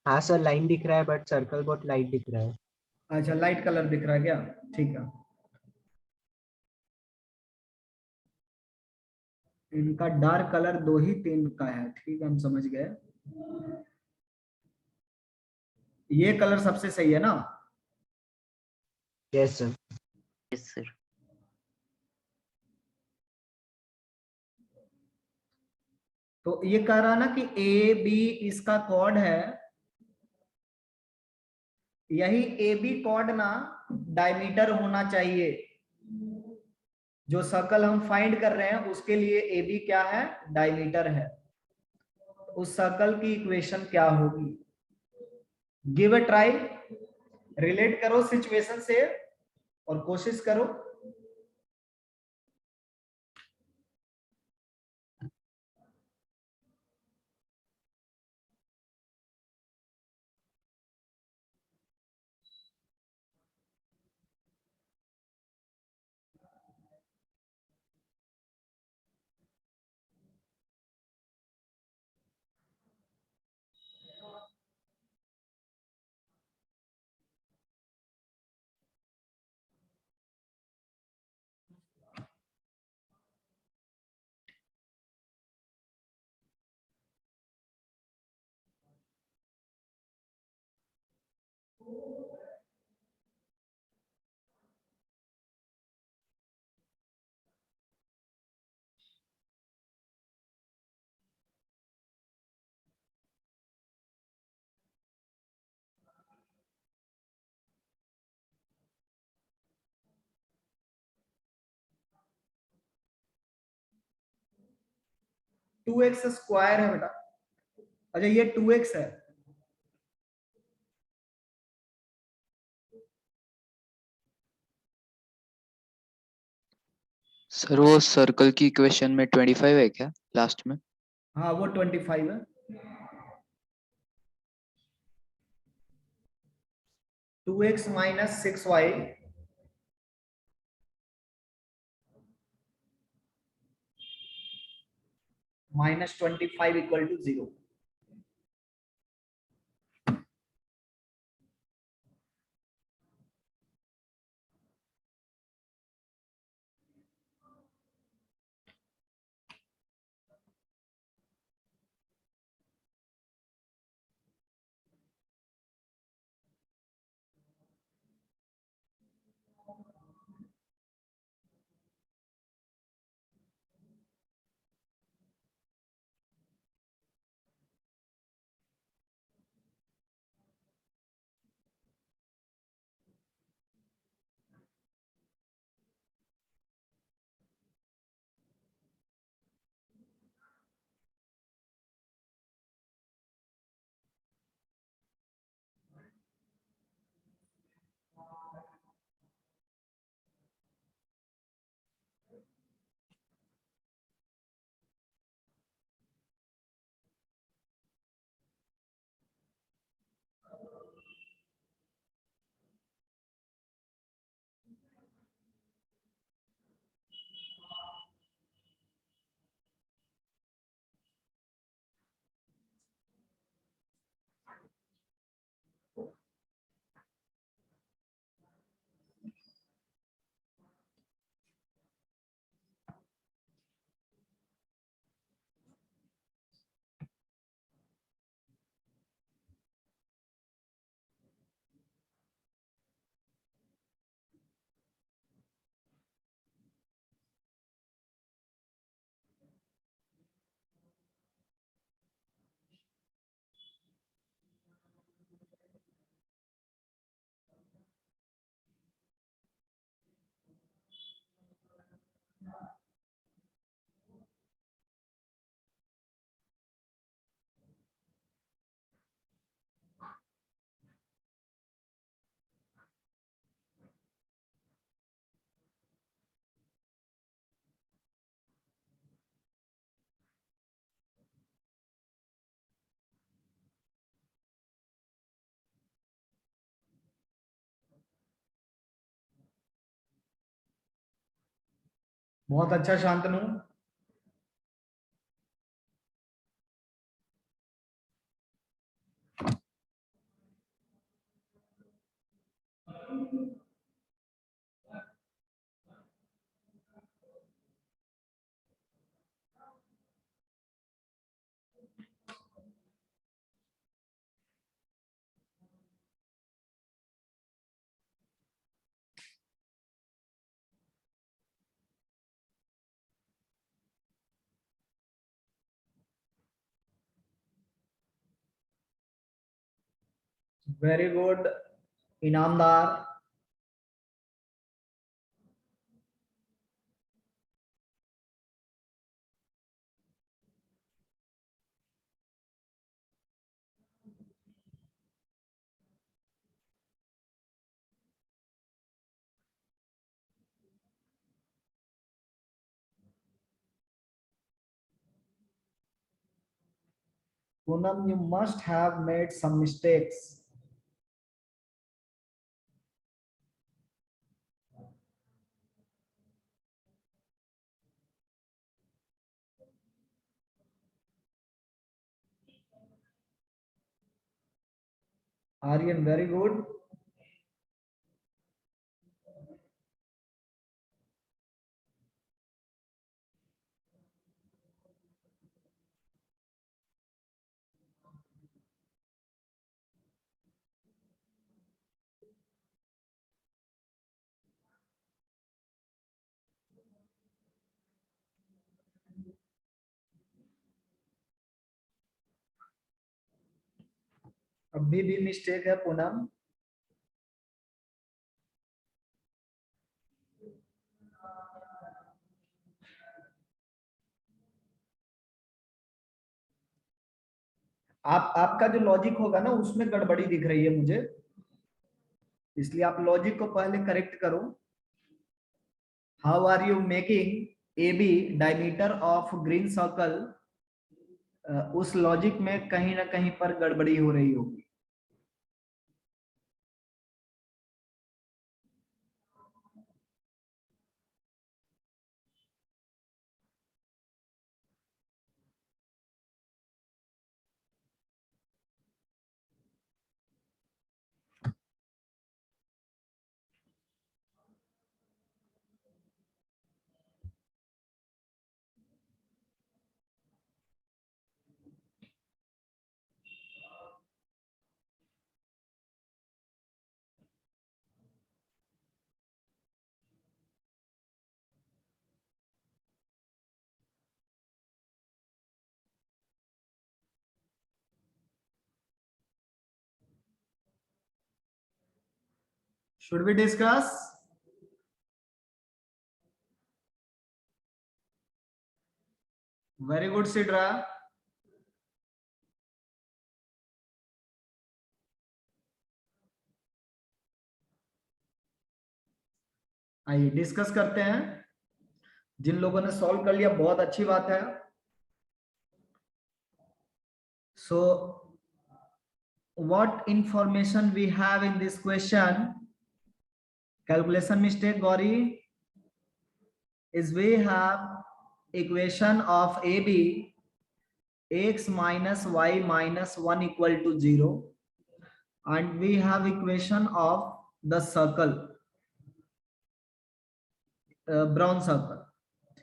D: हाँ सर लाइन दिख रहा है बट सर्कल बहुत लाइट दिख रहा है।
A: अच्छा लाइट कलर दिख रहा है क्या? ठीक है, इनका डार्क कलर 2 ही 3 का है, ठीक है हम समझ गए। ये कलर सबसे सही है ना?
D: Yes sir.
G: Yes sir.
A: तो ये कह रहा ना कि ए बी इसका कॉर्ड है, यही ए बी कॉर्ड ना डायमीटर होना चाहिए। जो सर्कल हम फाइंड कर रहे हैं उसके लिए ए बी क्या है? डायमीटर है। उस सर्कल की इक्वेशन क्या होगी? गिव अ ट्राई, रिलेट करो सिचुएशन से और कोशिश करो। टू एक्स स्क्वायर है बेटा। अच्छा ये 2x है।
B: सर वो सर्कल की इक्वेशन में 25 है क्या लास्ट में?
A: हाँ वो 25 है। 2x minus 6y minus 25 equal to 0। बहुत अच्छा Shantanu. Very good Inamdar. Poonam, you must have made some mistakes. Aryan, very good. अभी भी मिस्टेक है पूनम। आपका जो लॉजिक होगा ना उसमें गड़बड़ी दिख रही है मुझे, इसलिए आप लॉजिक को पहले करेक्ट करो। How are you making A B diameter of green circle? उस लॉजिक में कहीं ना कहीं पर गड़बड़ी हो रही होगी। Should we discuss? Very good, Sidra. आइए डिस्कस करते हैं। जिन लोगों ने सॉल्व कर लिया बहुत अच्छी बात है। So what information we have in this question? Calculation mistake, Gauri, is we have equation of AB x minus y minus 1 equal to 0, and we have equation of the circle, brown circle.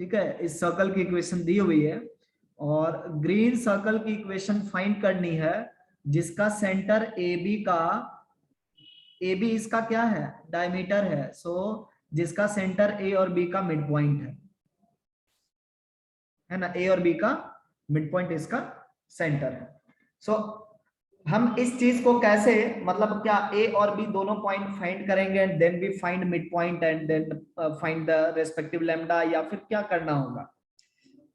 A: ठीक है, इस circle की equation दी हुई है और green circle की equation find करनी है जिसका सेंटर ए बी इसका क्या है? डायमीटर है। सो जिसका सेंटर ए और बी का मिड पॉइंट है ना, ए और बी का मिड पॉइंट इसका सेंटर है। सो हम इस चीज को कैसे, मतलब क्या ए और बी दोनों पॉइंट फाइंड करेंगे and then we find mid point and then find the respective lambda, या फिर क्या करना होगा?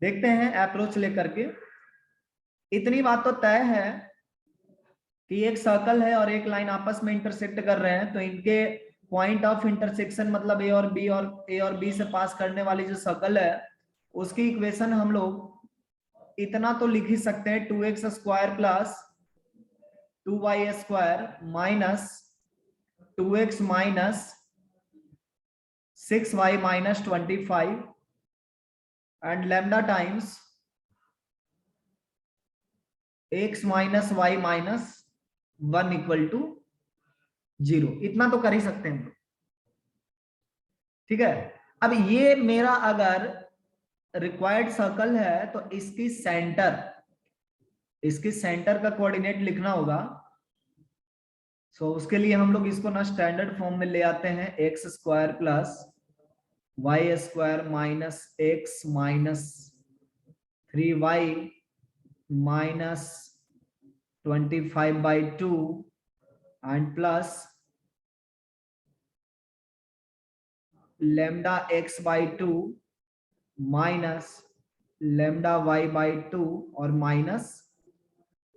A: देखते हैं अप्रोच लेकर के। इतनी बात तो तय है कि एक सर्कल है और एक लाइन आपस में इंटरसेक्ट कर रहे हैं, तो इनके पॉइंट ऑफ इंटरसेक्शन मतलब ए और बी से पास करने वाली जो सर्कल है उसकी इक्वेशन हम लोग इतना तो लिख ही सकते हैं, 2x square plus 2y square minus 2x minus 6y minus 25 and lambda times x minus y minus 1 equal to 0। इतना तो कर ही सकते हैं, ठीक है। अब ये मेरा अगर रिक्वायर्ड सर्कल है तो इसकी सेंटर का कोऑर्डिनेट लिखना होगा। सो उसके लिए हम लोग इसको ना स्टैंडर्ड फॉर्म में ले आते हैं, x square plus y square minus x minus 3y minus 25/2 and plus lambda x/2 minus lambda y/2 और माइनस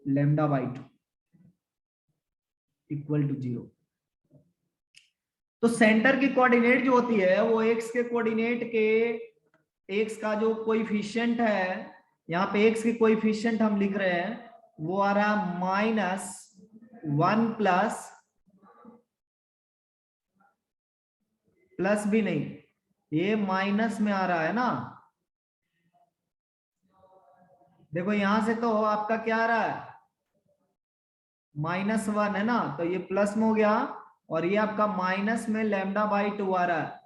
A: lambda/2 इक्वल टू 0। तो सेंटर की कोऑर्डिनेट जो होती है वो x के कोऑर्डिनेट के x का जो कोएफिशिएंट है, यहाँ पे x के कोएफिशिएंट हम लिख रहे हैं, वो आ रहा -1 प्लस भी नहीं, ये माइनस में आ रहा है ना। देखो यहां से तो आपका क्या आ रहा है, -1 है ना, तो ये प्लस में हो गया, और ये आपका माइनस में lambda/2 आ रहा है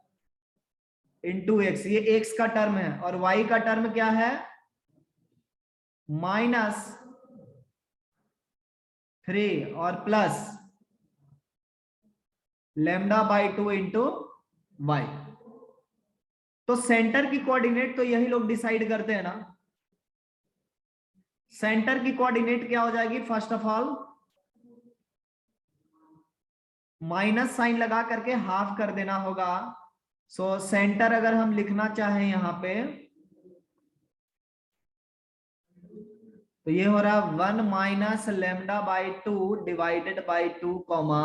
A: इंटू एक्स, ये एक्स का टर्म है, और वाई का टर्म क्या है -3 और प्लस lambda/2 इंटू वाई। तो सेंटर की कोऑर्डिनेट तो यही लोग डिसाइड करते हैं ना। सेंटर की कोऑर्डिनेट क्या हो जाएगी, first of all minus sine लगा करके हाफ कर देना होगा। सो सेंटर अगर हम लिखना चाहें यहां पे, तो ये हो रहा 1 minus lambda/2 divided by 2 comma,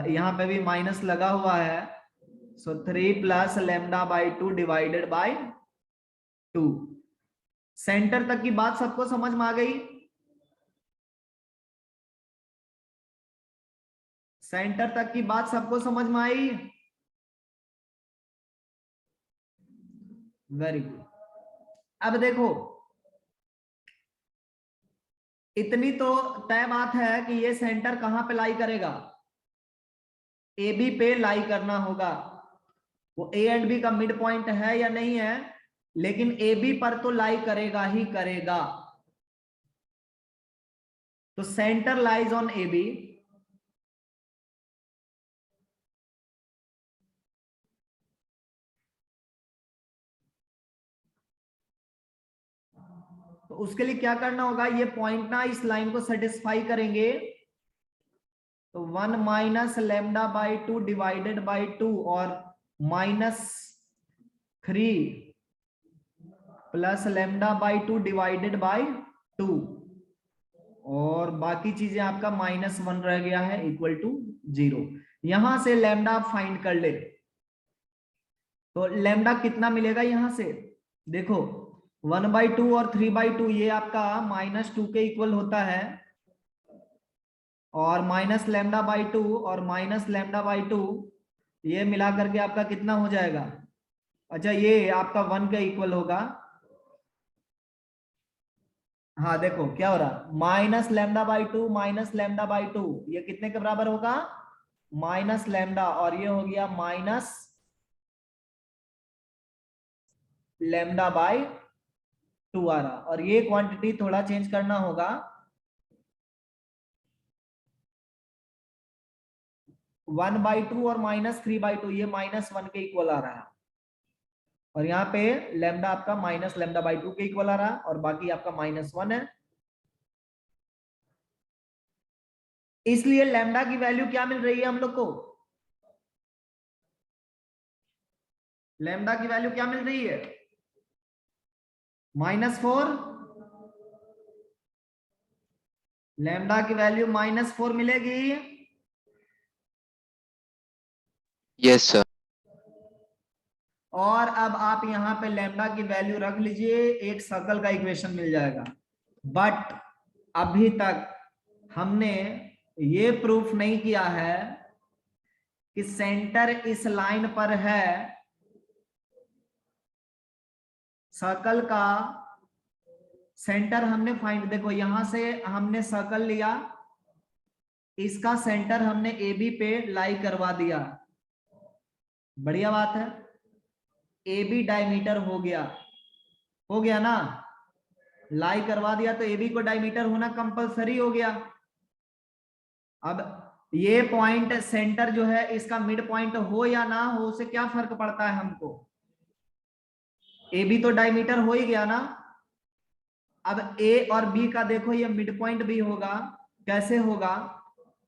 A: यहां पे भी माइनस लगा हुआ है, सो 3 plus lambda/2 divided by 2। Centre तक की बात सबको समझ में आ गई? सेंटर तक की बात सबको समझ में आई? Very good. अब देखो इतनी तो तय बात है कि ये सेंटर कहां पे लाई करेगा, ए बी पे लाई करना होगा। वो ए एंड बी का मिड पॉइंट है या नहीं है, लेकिन ए बी पर तो लाई करेगा ही करेगा। तो centre lies on A B. तो उसके लिए क्या करना होगा, ये पॉइंट ना इस लाइन को सेटिस्फाई करेंगे। तो 1 माइनस lambda/2 डिवाइडेड बाई 2 और -3 प्लस lambda/2 डिवाइडेड बाई 2, और बाकी चीजें आपका -1 रह गया है इक्वल टू 0। यहां से लैम्डा फाइंड कर ले, तो लैम्डा कितना मिलेगा यहां से, देखो 1/2 और 3/2 ये आपका -2 के इक्वल होता है, और माइनस lambda/2 और माइनस lambda/2 ये मिला करके आपका कितना हो जाएगा, अच्छा ये आपका 1 के इक्वल होगा। हाँ देखो क्या हो रहा, माइनस lambda/2 माइनस lambda/2 ये कितने के बराबर होगा, माइनस लैम्डा, और ये हो गया माइनस lambda/2 आ रहा, और ये क्वांटिटी थोड़ा चेंज करना होगा, 1/2 और -3/2 ये -1 के इक्वल आ रहा है, और यहाँ पे लैम्डा आपका माइनस lambda/2 के इक्वल आ रहा है, और बाकी आपका -1 है। इसलिए लैम्डा की वैल्यू क्या मिल रही है हम लोग को, लैम्डा की वैल्यू क्या मिल रही है, -4। लैम्डा की वैल्यू -4 मिलेगी।
B: Yes sir.
A: और अब आप यहां पे लैम्डा की वैल्यू रख लीजिए, एक सर्कल का इक्वेशन मिल जाएगा। बट अभी तक हमने ये प्रूफ नहीं किया है कि सेंटर इस लाइन पर है सर्कल का सेंटर हमने फाइंड, देखो यहां से हमने सर्कल लिया, इसका सेंटर हमने ए बी पे लाई करवा दिया, बढ़िया बात है। ए बी डायमीटर हो गया ना, लाई करवा दिया तो ए बी को डायमीटर होना कंपलसरी हो गया। अब ये पॉइंट सेंटर जो है इसका मिड पॉइंट हो या ना हो, उससे क्या फर्क पड़ता है हमको, ए बी तो डायमीटर हो ही गया ना। अब ए और बी का देखो ये मिड पॉइंट भी होगा, कैसे होगा,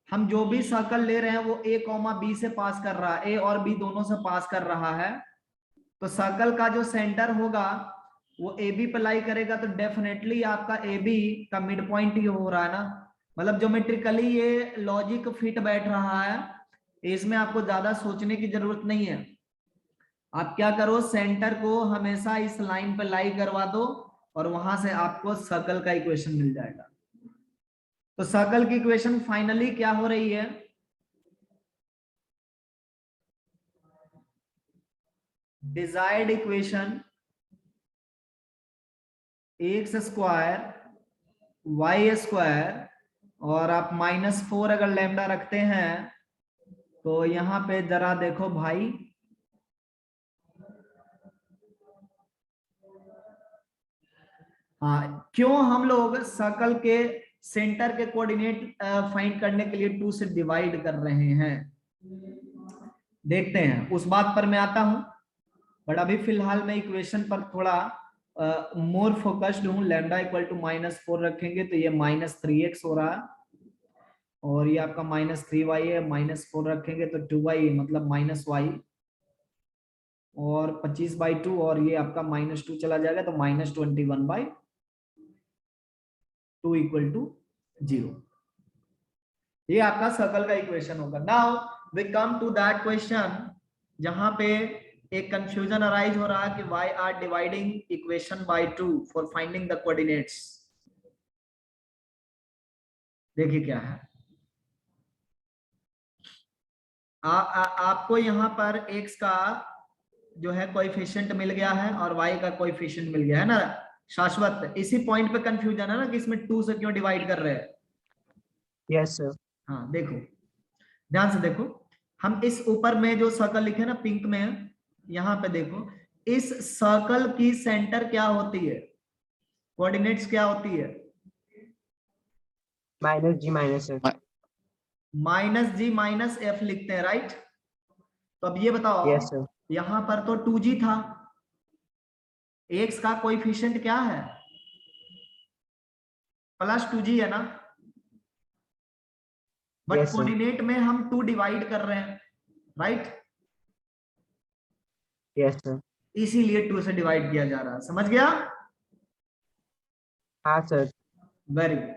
A: हम जो भी सर्कल ले रहे हैं वो ए कॉमा बी से पास कर रहा है, ए और बी दोनों से पास कर रहा है, तो सर्कल का जो सेंटर होगा वो ए बी पे लाई करेगा, तो डेफिनेटली आपका ए बी का मिड पॉइंट ही हो रहा है ना, मतलब ज्योमेट्रिकली ये लॉजिक फिट बैठ रहा है, इसमें आपको ज्यादा सोचने की जरूरत नहीं है। आप क्या करो, सेंटर को हमेशा इस लाइन पे लाई करवा दो और वहां से आपको सर्कल का इक्वेशन मिल जाएगा। तो सर्कल की इक्वेशन फाइनली क्या हो रही है, desired equation x square y square और आप -4 अगर लैम्डा रखते हैं तो यहां पे जरा देखो भाई, हाँ क्यों हम लोग सर्कल के सेंटर के कोऑर्डिनेट फाइंड करने के लिए 2 से डिवाइड कर रहे हैं, देखते हैं, उस बात पर मैं आता हूं, बट अभी फिलहाल मैं इक्वेशन पर थोड़ा मोर फोकस्ड हूं। लैम्डा इक्वल टू -4 रखेंगे तो ये -3x हो रहा है, और ये आपका -3y है, -4 रखेंगे तो 2y मतलब -y, और 25/2 और ये आपका -2 चला जाएगा तो -21/2 इक्वल टू 0। ये आपका सर्कल का इक्वेशन होगा। Now we come to that question जहां पे एक कंफ्यूजन अराइज हो रहा है कि why are dividing equation by 2 for finding the coordinates। देखिए क्या है, आपको यहाँ पर x का जो है कोएफिशिएंट मिल गया है और y का कोएफिशिएंट मिल गया है ना, शाश्वत। इसी पॉइंट पे कंफ्यूजन है ना कि इसमें 2 से क्यों डिवाइड कर रहे हैं।
D: Yes sir.
A: हाँ देखो, ध्यान से देखो, हम इस ऊपर में जो सर्कल लिखे ना पिंक में, यहाँ पे देखो, इस सर्कल की सेंटर क्या होती है, कोऑर्डिनेट्स क्या होती है,
D: -g -f।
A: -g-f लिखते हैं, राइट। तो अब ये बताओ,
D: यस सर।
A: यहां पर तो 2g था, x का कोएफिशिएंट क्या है, +2g है ना, बट
D: यस सर।
A: कोऑर्डिनेट में हम 2 डिवाइड कर रहे हैं, राइट,
D: यस सर।
A: इसीलिए 2 से डिवाइड किया जा रहा है, समझ गया।
D: हाँ सर।
A: Very good.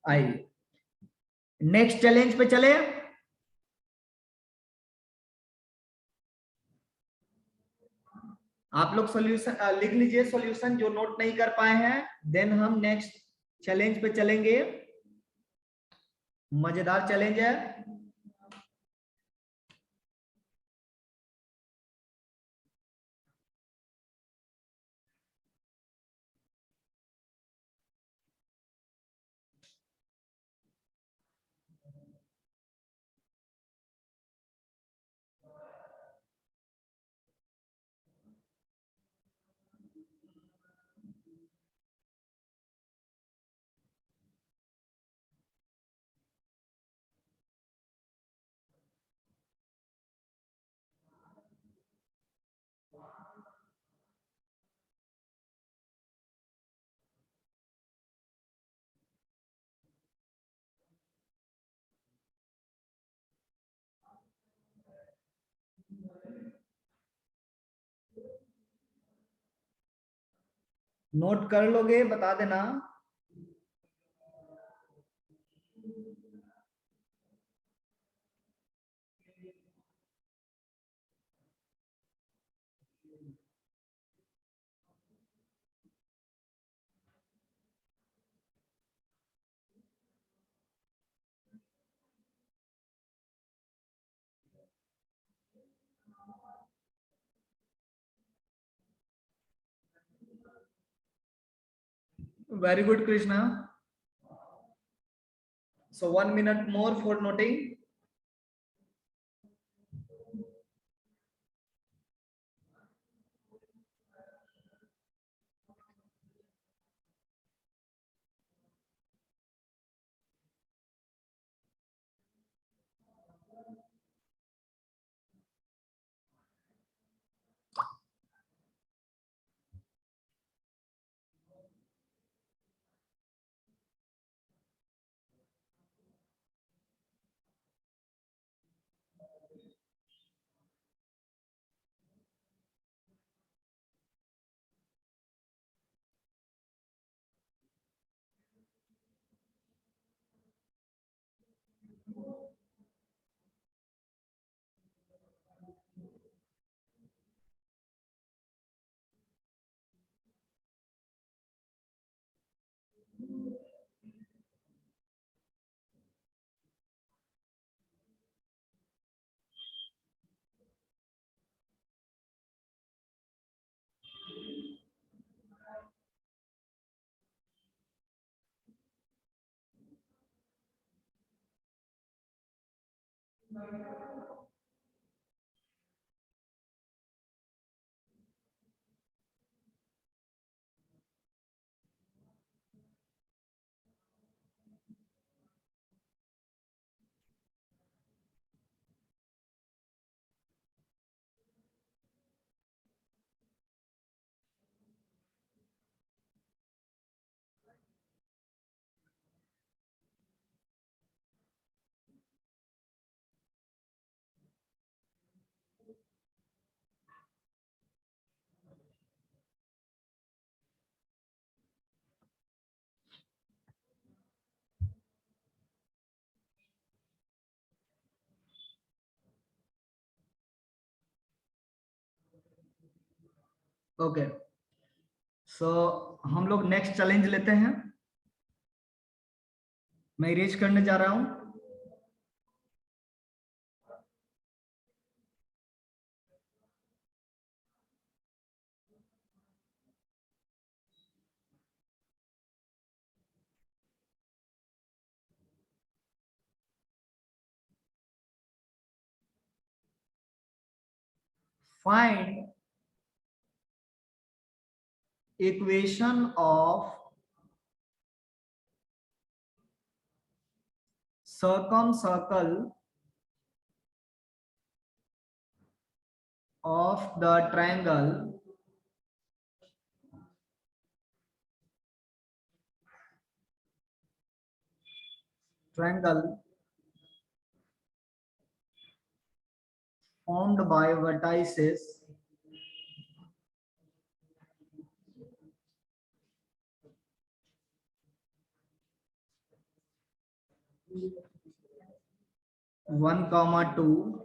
A: आइए नेक्स्ट चैलेंज पे चले। आप लोग सॉल्यूशन लिख लीजिए, सॉल्यूशन जो नोट नहीं कर पाए हैं, देन हम नेक्स्ट चैलेंज पे चलेंगे। मजेदार चैलेंज है। नोट कर लोगे, बता देना। Very good, Krishna. So 1 minute more for noting. Okay, so हम लोग नेक्स्ट चैलेंज लेते हैं। मैं इरेज करने जा रहा हूं। Find equation of circumcircle of the triangle formed by vertices one comma two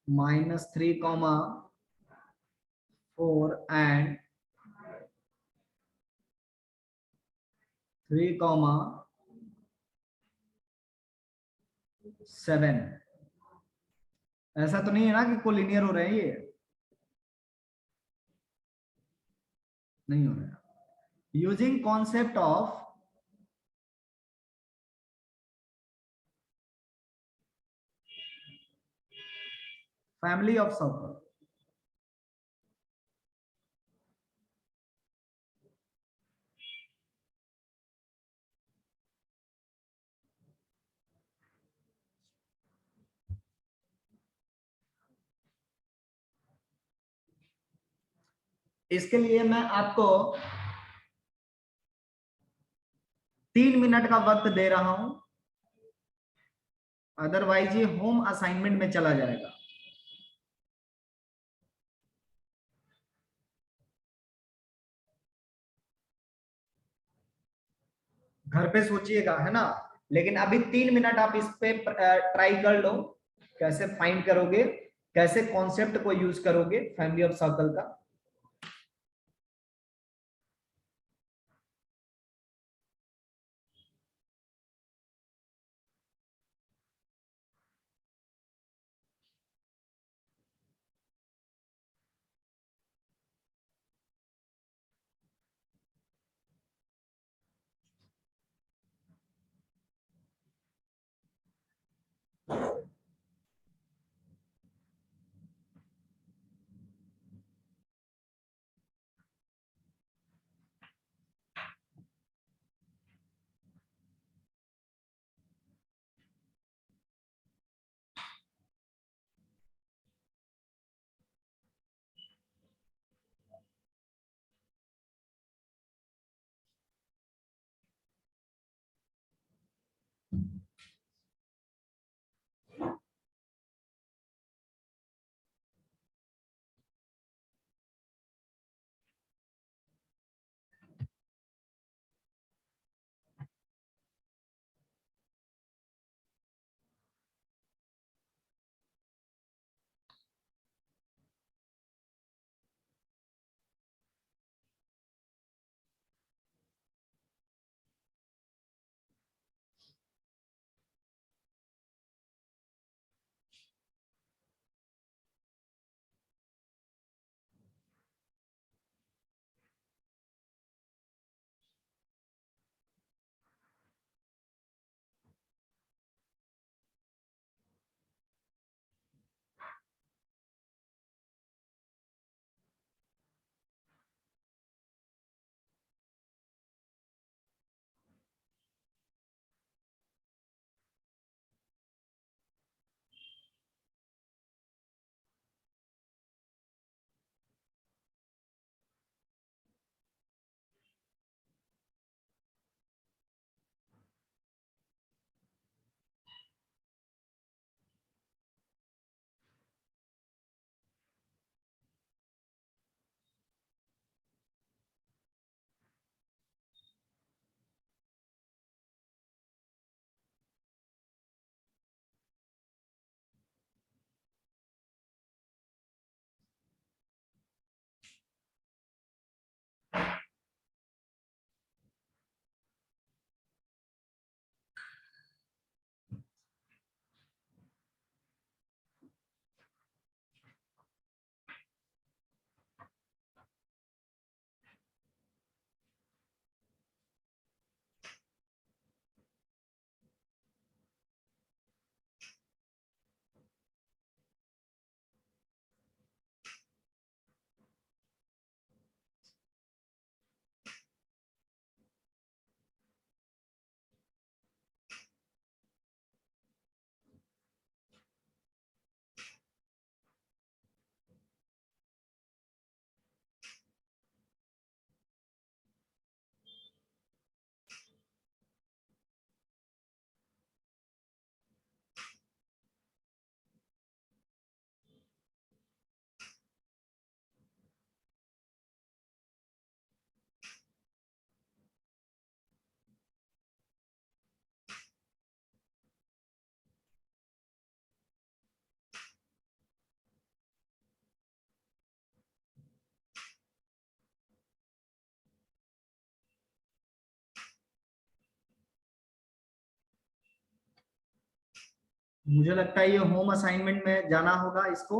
A: minus 3 comma 4 and 3 comma 7। ऐसा तो नहीं है ना कि कोलिनियर हो रहे हैं, ये नहीं हो रहा है। Using concept of family of circle, इसके लिए मैं आपको 3 मिनट का वक्त दे रहा हूं, अदरवाइज ये होम असाइनमेंट में चला जाएगा। घर पे सोचिएगा, है ना, लेकिन अभी 3 मिनट आप इस पे ट्राई कर लो, कैसे फाइंड करोगे, कैसे कॉन्सेप्ट को यूज करोगे फैमिली ऑफ सर्कल का। मुझे लगता है ये होम असाइनमेंट में जाना होगा इसको।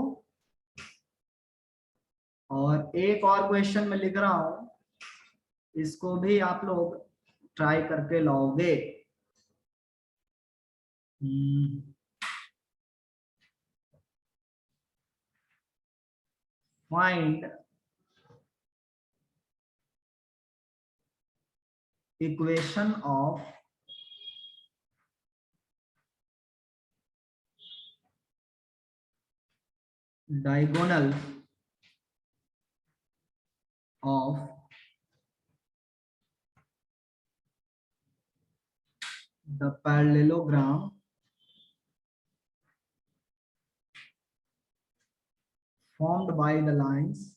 A: और एक और क्वेश्चन मैं लिख रहा हूं, इसको भी आप लोग ट्राई करके लाओगे। Find equation of diagonal of the parallelogram formed by the lines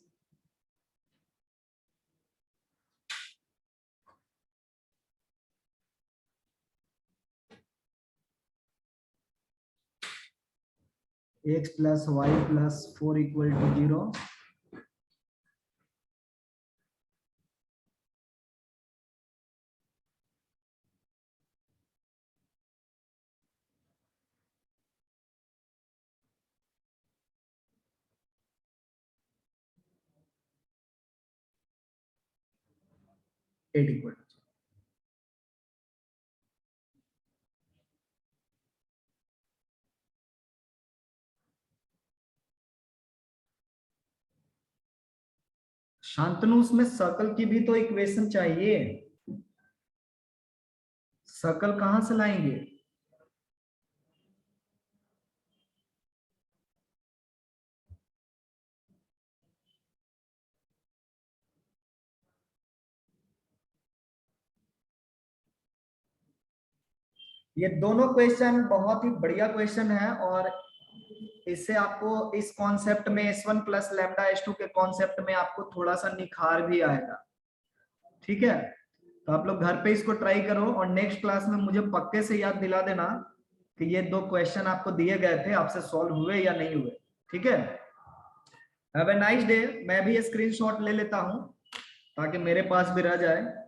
A: x plus y plus 4 equal to 0, eight equal to 0. Shantanu, उसमें सर्कल की भी तो इक्वेशन चाहिए, सर्कल कहां से लाएंगे? ये दोनों क्वेश्चन बहुत ही बढ़िया क्वेश्चन है और इससे आपको इस कॉन्सेप्ट में S1 प्लस लैम्डा S2 के कॉन्सेप्ट में आपको थोड़ा सा निखार भी आएगा। ठीक है, तो आप लोग घर पे इसको ट्राई करो और नेक्स्ट क्लास में मुझे पक्के से याद दिला देना कि ये दो क्वेश्चन आपको दिए गए थे, आपसे सॉल्व हुए या नहीं हुए। ठीक है, हैव ए नाइस डे। मैं भी स्क्रीनशॉट ले लेता हूं ताकि मेरे पास भी रह जाए।